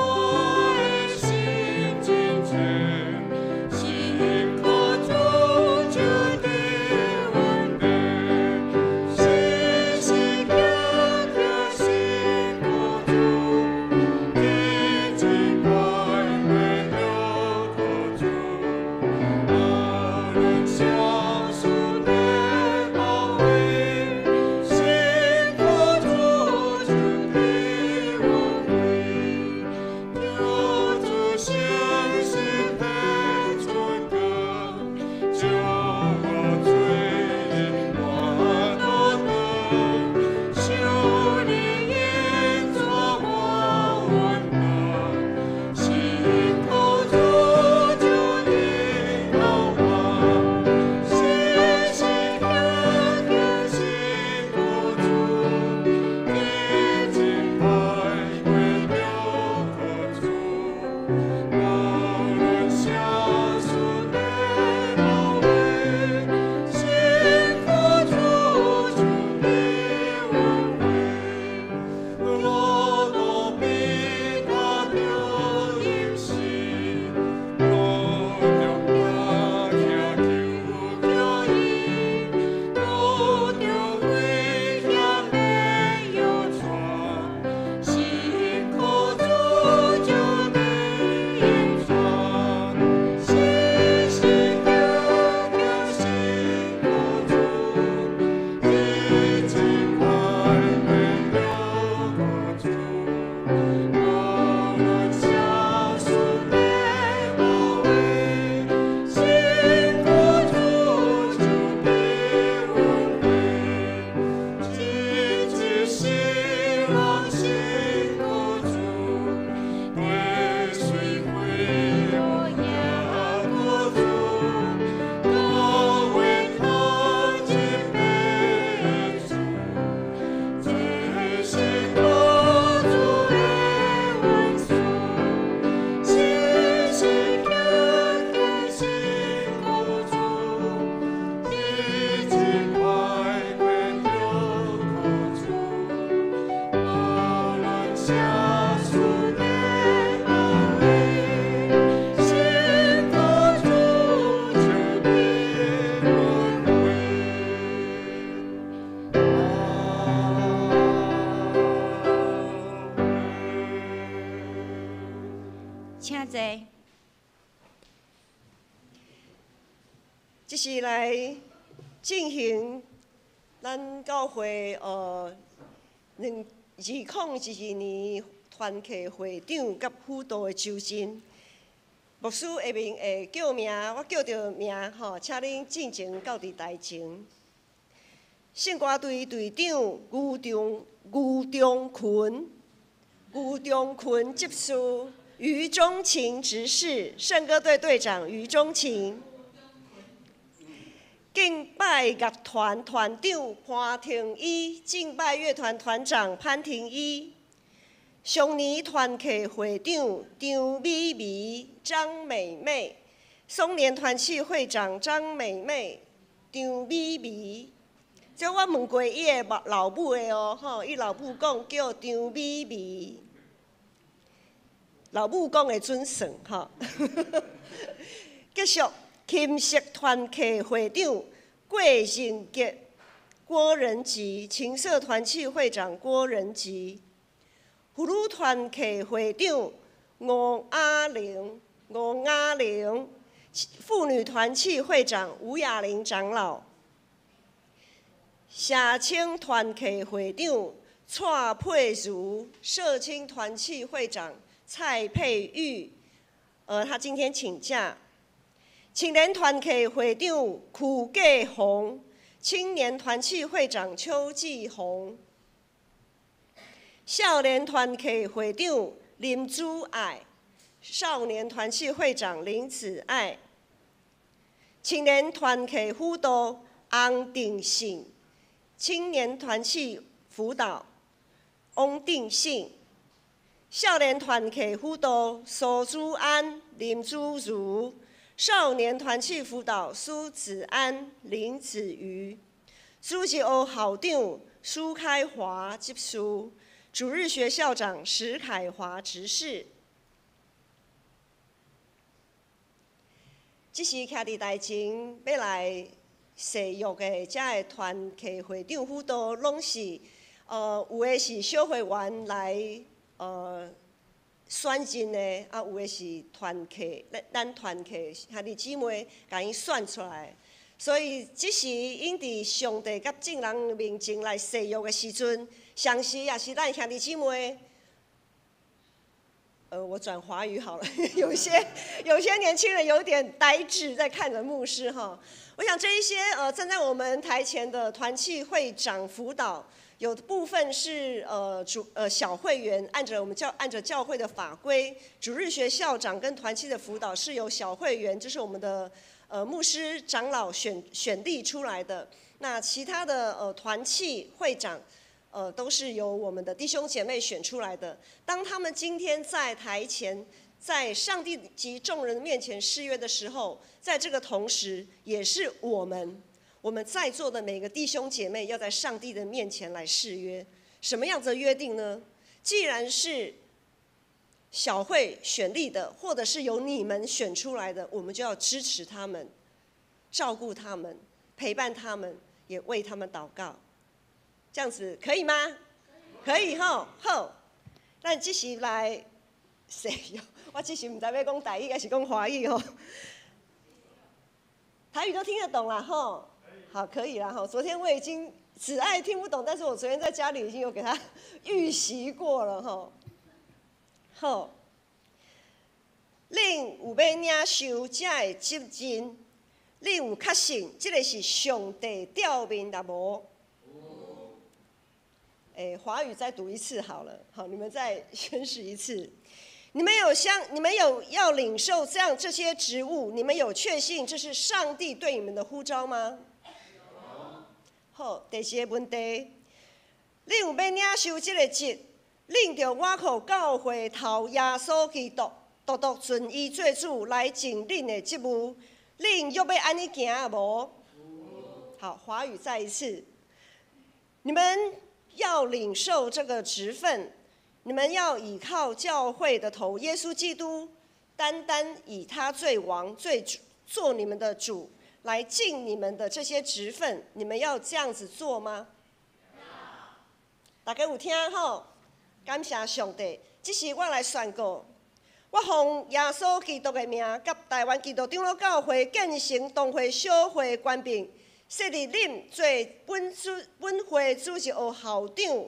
请坐。这是来进行咱教会2022年团契会长甲辅导的周真。牧师下面会叫名，我叫着名吼，请恁进前到伫台前。圣歌队队长余中群执事，余中勤执事，圣歌队队长余中勤。敬拜乐团团长潘廷一，敬拜乐团团长潘廷一，上年团契会长张美美、张美美，松年团契会长张美美、张美美。这我问过伊的老母的哦，吼，伊老母讲叫张美美，老母讲的准算吼。继续。琴瑟团契会长郭仁杰、郭仁吉，琴瑟团契会长郭仁吉，妇女团契会长吴雅玲，妇女团契会长吴雅玲长老，社青团契会长蔡佩如，社青团契会长蔡佩玉，她今天请假。青年团契会长曲继红，青年团契会长邱继红，少年团契会长林祖爱，少年团契会长林子爱，青年团契辅导翁定信，青年团契辅导翁定信，少年团契辅导苏祖安、林祖如。少年团契辅导苏子安、林子瑜，主席校长苏开华执事，主日学校长石凯华执事。这是徛伫台前要来誓约的，遮的团契会长辅导拢是有的是小会员来选进的，有的是团契，咱团契兄弟姊妹甲伊选出来，所以这是因伫上帝甲众人面前来誓约的时阵，上时也是咱兄弟姊妹。我转华语好了，有些年轻人有点呆滞在看着牧师哈。我想这一些站在我们台前的团契会长辅导。有的部分是小会员，按着教会的法规，主日学校长跟团契的辅导是由小会员，这是我们的牧师长老选立出来的。那其他的团契会长都是由我们的弟兄姐妹选出来的。当他们今天在台前，在上帝及众人面前誓约的时候，在这个同时，也是我们在座的每个弟兄姐妹要在上帝的面前来誓约，什么样子的约定呢？既然是小会选立的，或者是由你们选出来的，我们就要支持他们，照顾他们，陪伴他们，也为他们祷告。这样子可以吗？可以吼，好。咱这时来誓约，我这时唔知要讲台语还是讲华语吼。台语都听得懂啦吼。好，可以啦哈。昨天我已经只爱听不懂，但是我昨天在家里已经有给他预习过了哈。好，恁有要领受这个责任，恁有确信这个是上帝调命的无？华语再读一次好了，好，你们再宣誓一次。你们有要领受这些职务，你们有确信这是上帝对你们的呼召吗？好，第二个问题，恁有要领受这个职，恁着我靠教会头耶稣基督，独独遵伊做主来尽恁的职务，恁要安尼行啊无？好，华语再一次，你们要领受这个职分，你们要倚靠教会的头耶稣基督，单单以他最王最主做你们的主。来尽你们的这些职分，你们要这样子做吗？大家有听吼？感谢上帝，这是我来宣告，我奉耶稣基督的名，甲台湾基督长老教会建成同会小会官兵，设立恁做本会主席和校长、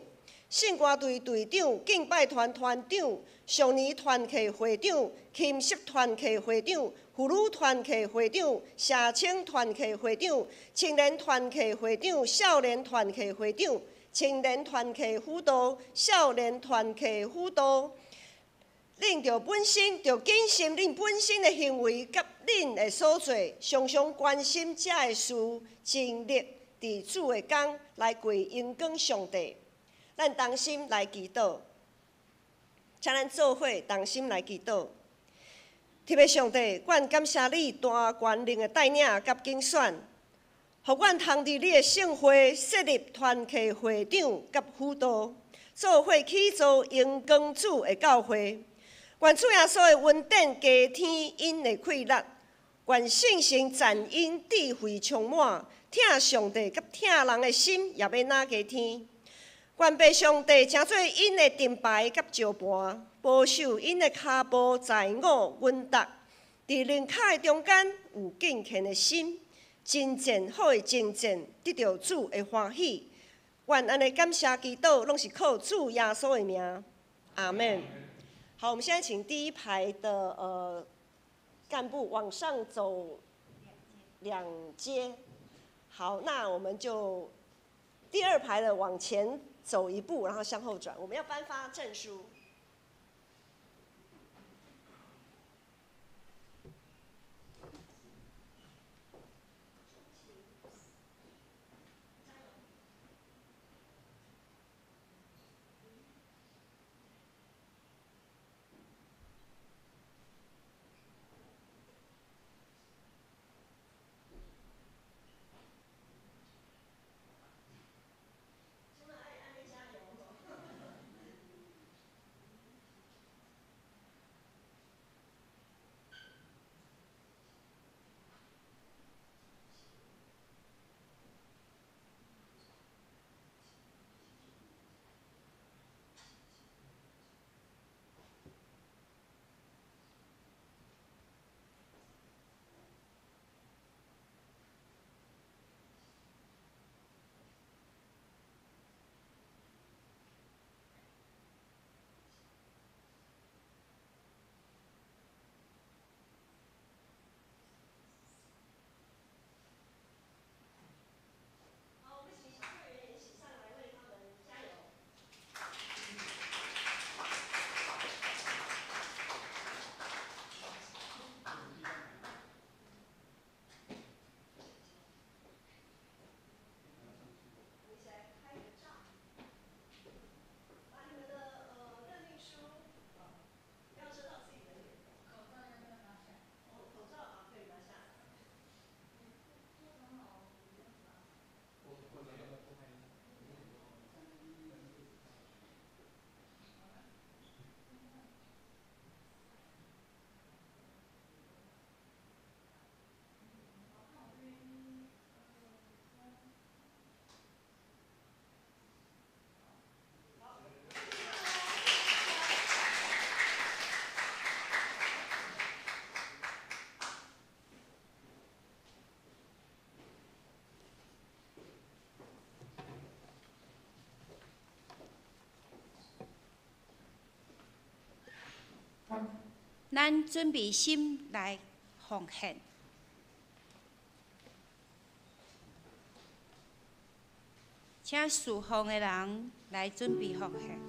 圣歌队队长、敬拜团团长、少年团契会长、琴瑟团契会长、妇女团契会长、社青团契会长、青年团契会长、少年团契会长、青年团契辅导、少年团契辅导。恁着本身着谨慎恁本身的行为，甲恁的所做，常常关心遮的事，尽力伫主的工来归荣光上帝。咱同心来祈祷，请咱做伙同心来祈祷。特别上帝，阮感谢你大权能的带领甲竞选，互阮通伫你的圣会设立团契会长甲辅导，做伙起造荣光主的教会。愿主耶稣的恩典加添因的快乐，愿圣神赞因智慧充满，疼上帝甲疼人的心也要哪加添。愿被上帝成做因的盾牌甲石盘，保守因的骹步在我稳踏，伫人脚的中间有敬虔的心，真正好的征战，得到主的欢喜。愿安尼感谢祈祷，拢是靠主耶稣的名，阿门。好，我们现在请第一排的干部往上走2阶。好，那我们就第2排的往前走1步，然后向后转。我们要颁发证书。咱准备心来奉献，请侍奉的人来准备奉献。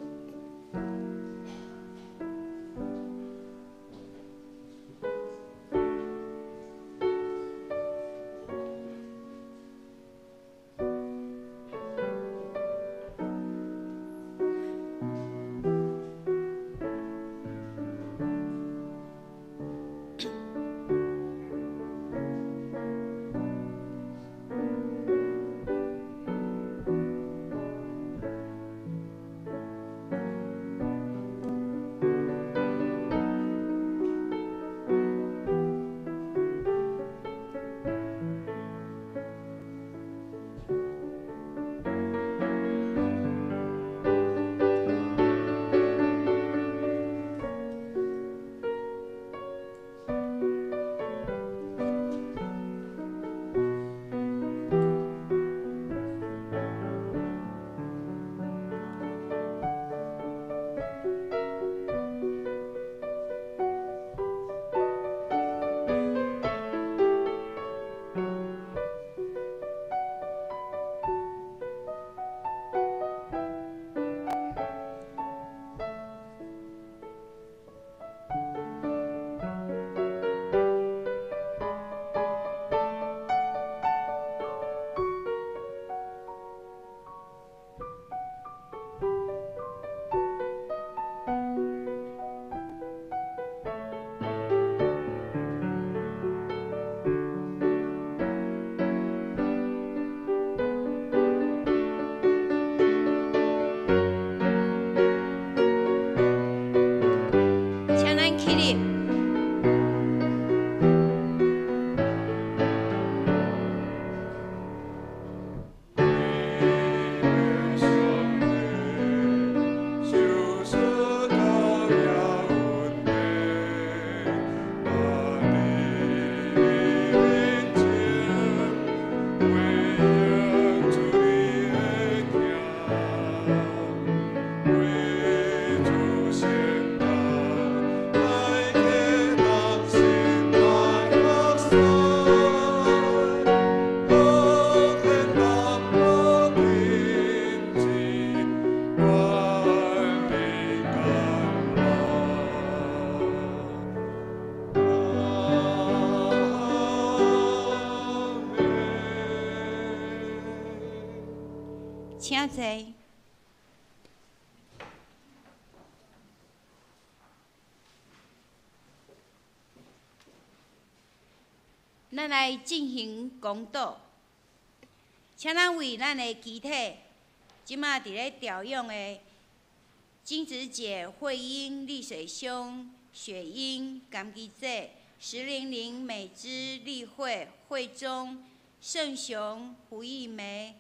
请坐。咱来进行公道，请咱为咱的遗体，即马伫咧调用的金子姐、慧英、丽水兄、雪英、甘基姐、石玲玲、美芝、丽慧、慧中、盛雄、胡艺梅、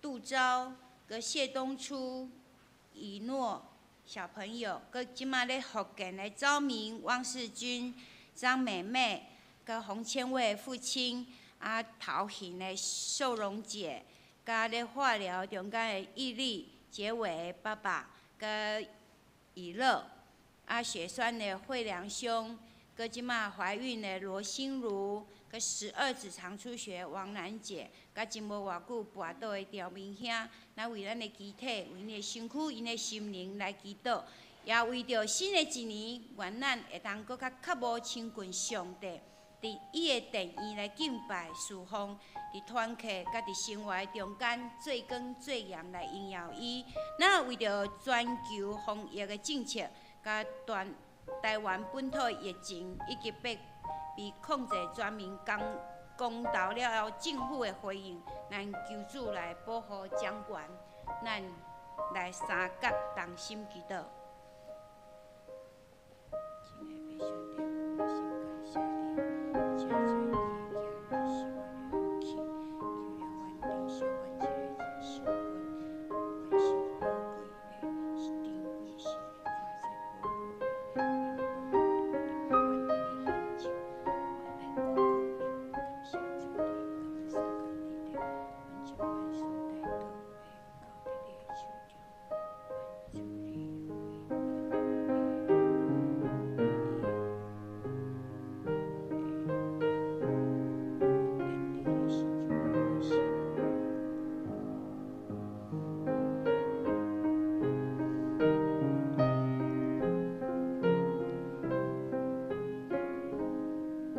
杜昭、佮谢东初、以诺小朋友，佮即马咧福建的赵明、汪世军、张美美。甲洪千惠父亲，陶行的秀荣姐，甲咧化疗中间的毅力、结尾爸爸，甲以乐，血栓的惠良兄，佮即马怀孕的罗心如，佮12指肠出血王兰姐，甲真无偌久跋倒的刁明兄，咱为咱的遗体、为因的身躯、因的心灵来祈祷，也为着新的一年，愿咱会当搁较无亲近上帝。伫伊的殿院来敬拜侍奉，伫团契甲伫生活中间做光做盐来荣耀伊。咱为着全球防疫的政策，甲台湾本土疫情以及被控制全面公道了后，政府的回应，咱求主来保护掌权，咱来三角同心祈祷。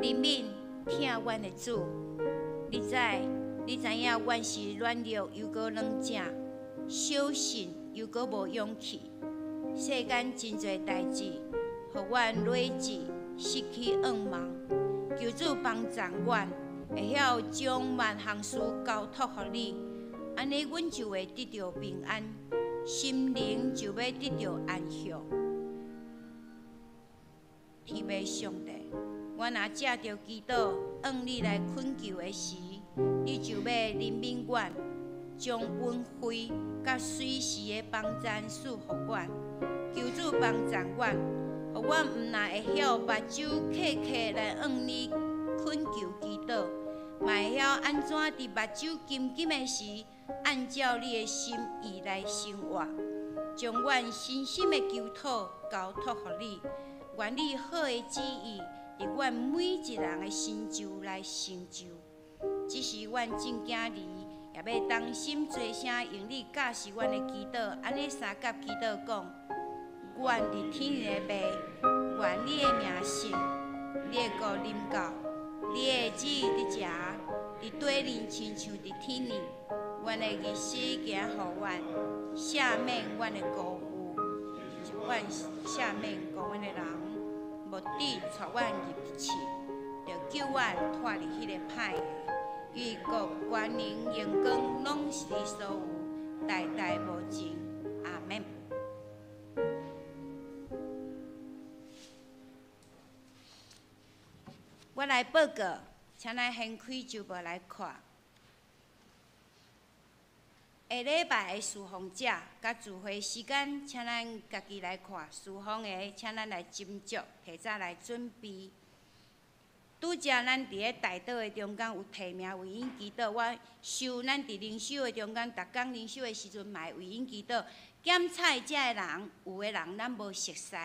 怜悯听阮的主，你知影阮是软弱又搁软正，小信又搁无勇气。世间真侪代志，互阮累积失去愿望。求主帮助阮，会晓将万项事交托互你，安尼阮就会得到平安，心灵就要得到安息。天父上帝。阮若借着祈祷，向你来恳求的时，你就要怜悯阮，将恩惠甲随时的帮赞赐互阮。求主帮助阮，互阮毋但会晓目睭刻刻来向你恳求祈祷，嘛会晓安怎伫目睭金金的时，按照你的心意来生活，将阮深深的求祷交托互你，愿你好的旨意。伫阮每一人的心就来成就，只是阮真惊你，也要当心做声用你教示阮的祈祷。安尼三甲祈祷讲，愿伫天的爸，愿你的名圣，你的国临到，你的旨意伫遮，伫地里亲像伫天里。阮的日子行互阮，赦免阮的辜负，阮赦免讲阮的人。目的带阮入去，着救阮脱离迄个歹的，因为国、权能、荣光，拢是你所有，代代无尽。阿免。我来报告，请咱掀开就无来看。下礼拜的侍奉者甲聚会时间，请咱家己来看。侍奉的，请咱来斟酌，提早来准备。拄则咱伫咧大道的中间有提名为因祈祷，我收咱伫灵修的中间，逐工灵修的时阵，嘛会为因祈祷。检菜遮的人，有的人咱无熟悉，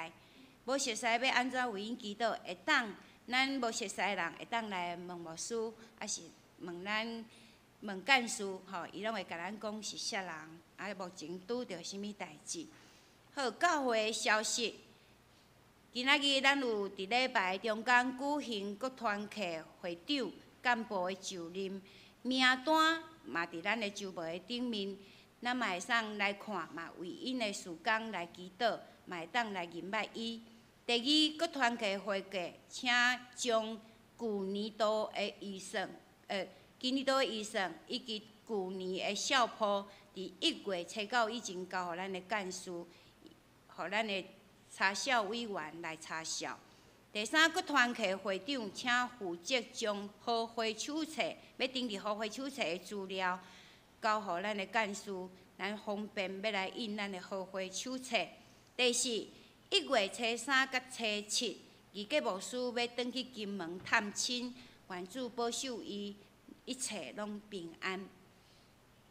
无熟悉要安怎为因祈祷？会当咱无熟悉的人会当来问牧师，还是问咱？问干事，伊拢会甲咱讲是啥人，目前拄着啥物代志。好，教会消息，今仔日咱有伫礼拜中间举行各团契会长、干部的就任，名单嘛伫咱的周报的顶面。咱嘛会使来看，嘛为因的事工来祈祷，嘛会当来迎拜伊。第二，各团契会计，请将旧年度的预算，今年度的预算以及旧年的校铺，伫1月初9以前交予咱的干事，予咱的查校委员来查校。第三，各团契会长请负责将合会手册要登记合会手册的资料交予咱的干事，咱方便要来印咱的合会手册。第四，1月初3甲初7，义计牧师要转去金门探亲，愿主保守伊一切拢平安。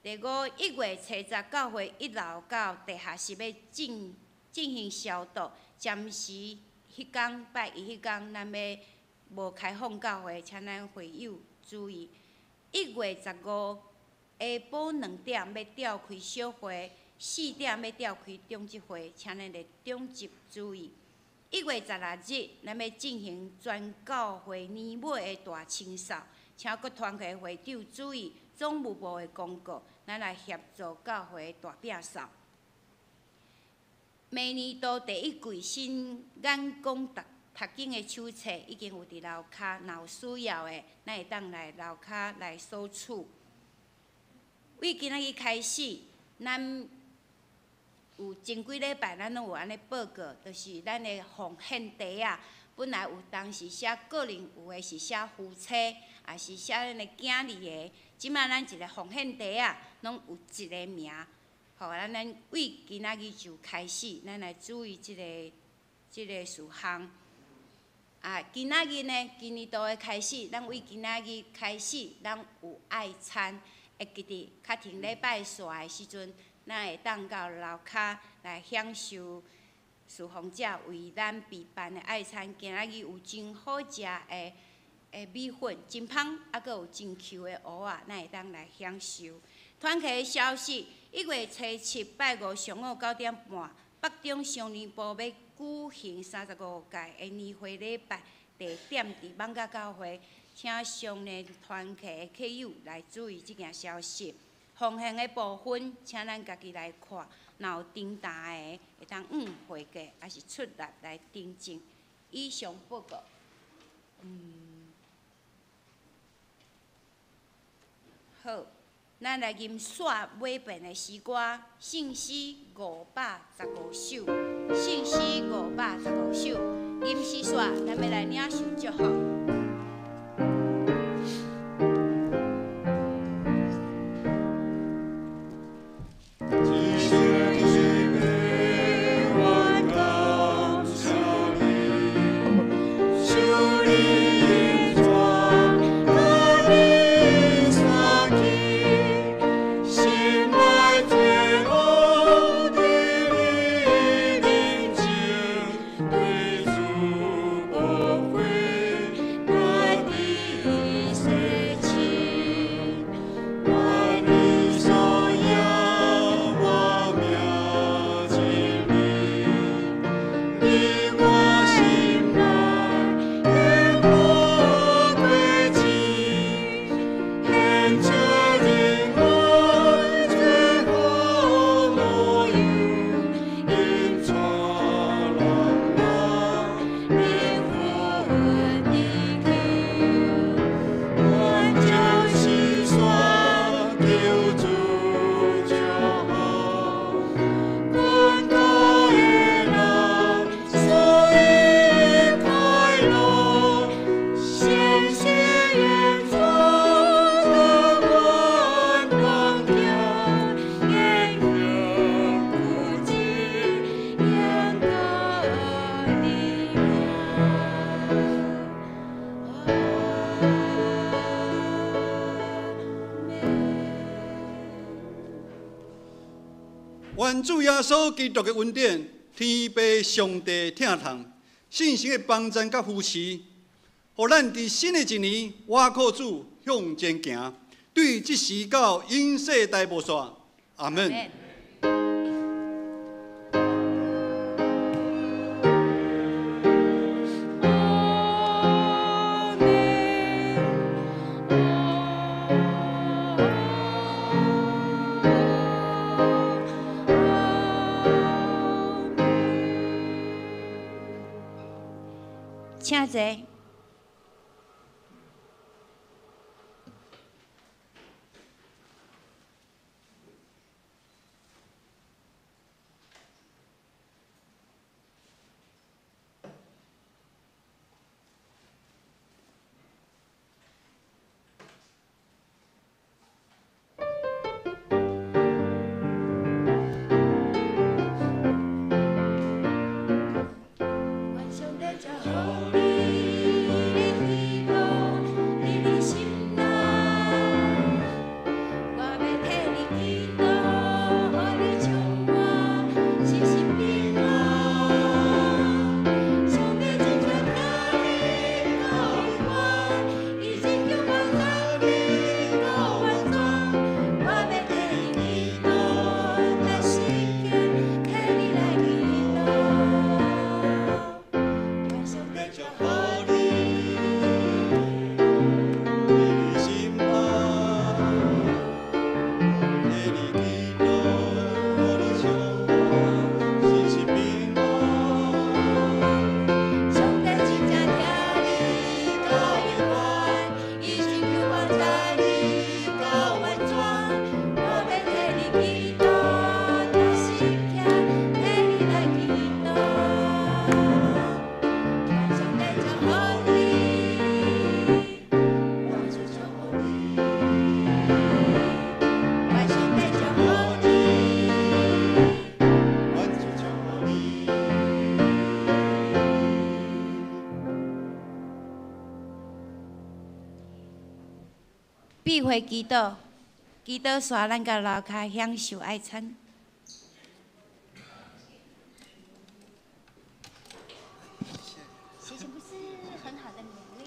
第五，1月初10，教会1楼到地下室要进行消毒，暂时迄天拜一迄天，咱要无开放教会，请咱会友注意。1月15，下晡2点要召开小会，4点要召开中集会，请咱的中集注意。1月16日，咱要进行全教会年尾的大清扫，请各团契会长注意总务部的公告，咱来协助教会的大摒扫。明年度第1季新眼光读经的手册已经有伫楼骹，若有需要的，咱会当来楼骹来索取。为今仔日开始，咱有前几礼拜咱拢有安尼报告，就是咱的奉献地啊，本来有当时写个人，有诶是写夫妻，也是写咱的囝儿的。即摆咱一个奉献地啊，拢有一个名。好，咱为今仔日就开始，咱来注意即个事项。今仔日呢，今年度的开始，咱为今仔日开始，咱有爱餐，会记得较停礼拜煞的时阵，咱会当到楼骹来享受侍奉者为咱备办的爱餐。今仔日有真好食的米粉，真芳，还佫有真 Q 的蚵仔，咱会当来享受。团契的消息，1月初7拜5上午9点半，北中少年部要举行35届的年会礼拜，地点伫艋舺教会，请上联团契的客友来注意这件消息。奉献的部分，请咱家己来看，若有订单的会当会计，还是出力来订正。以上报告。好。咱来吟煞尾遍的诗歌，圣诗515首，圣诗515首，吟诗煞，咱要来领受祝福。愿主耶稣基督的恩典、天父上帝疼痛、信心的帮助甲扶持，互咱伫新的一年倚靠主向前行，对即时到永世代无煞。阿门。仔坐。闭会祈祷，祈祷煞咱甲楼骹享受爱餐。谢谢，不是很好的努力。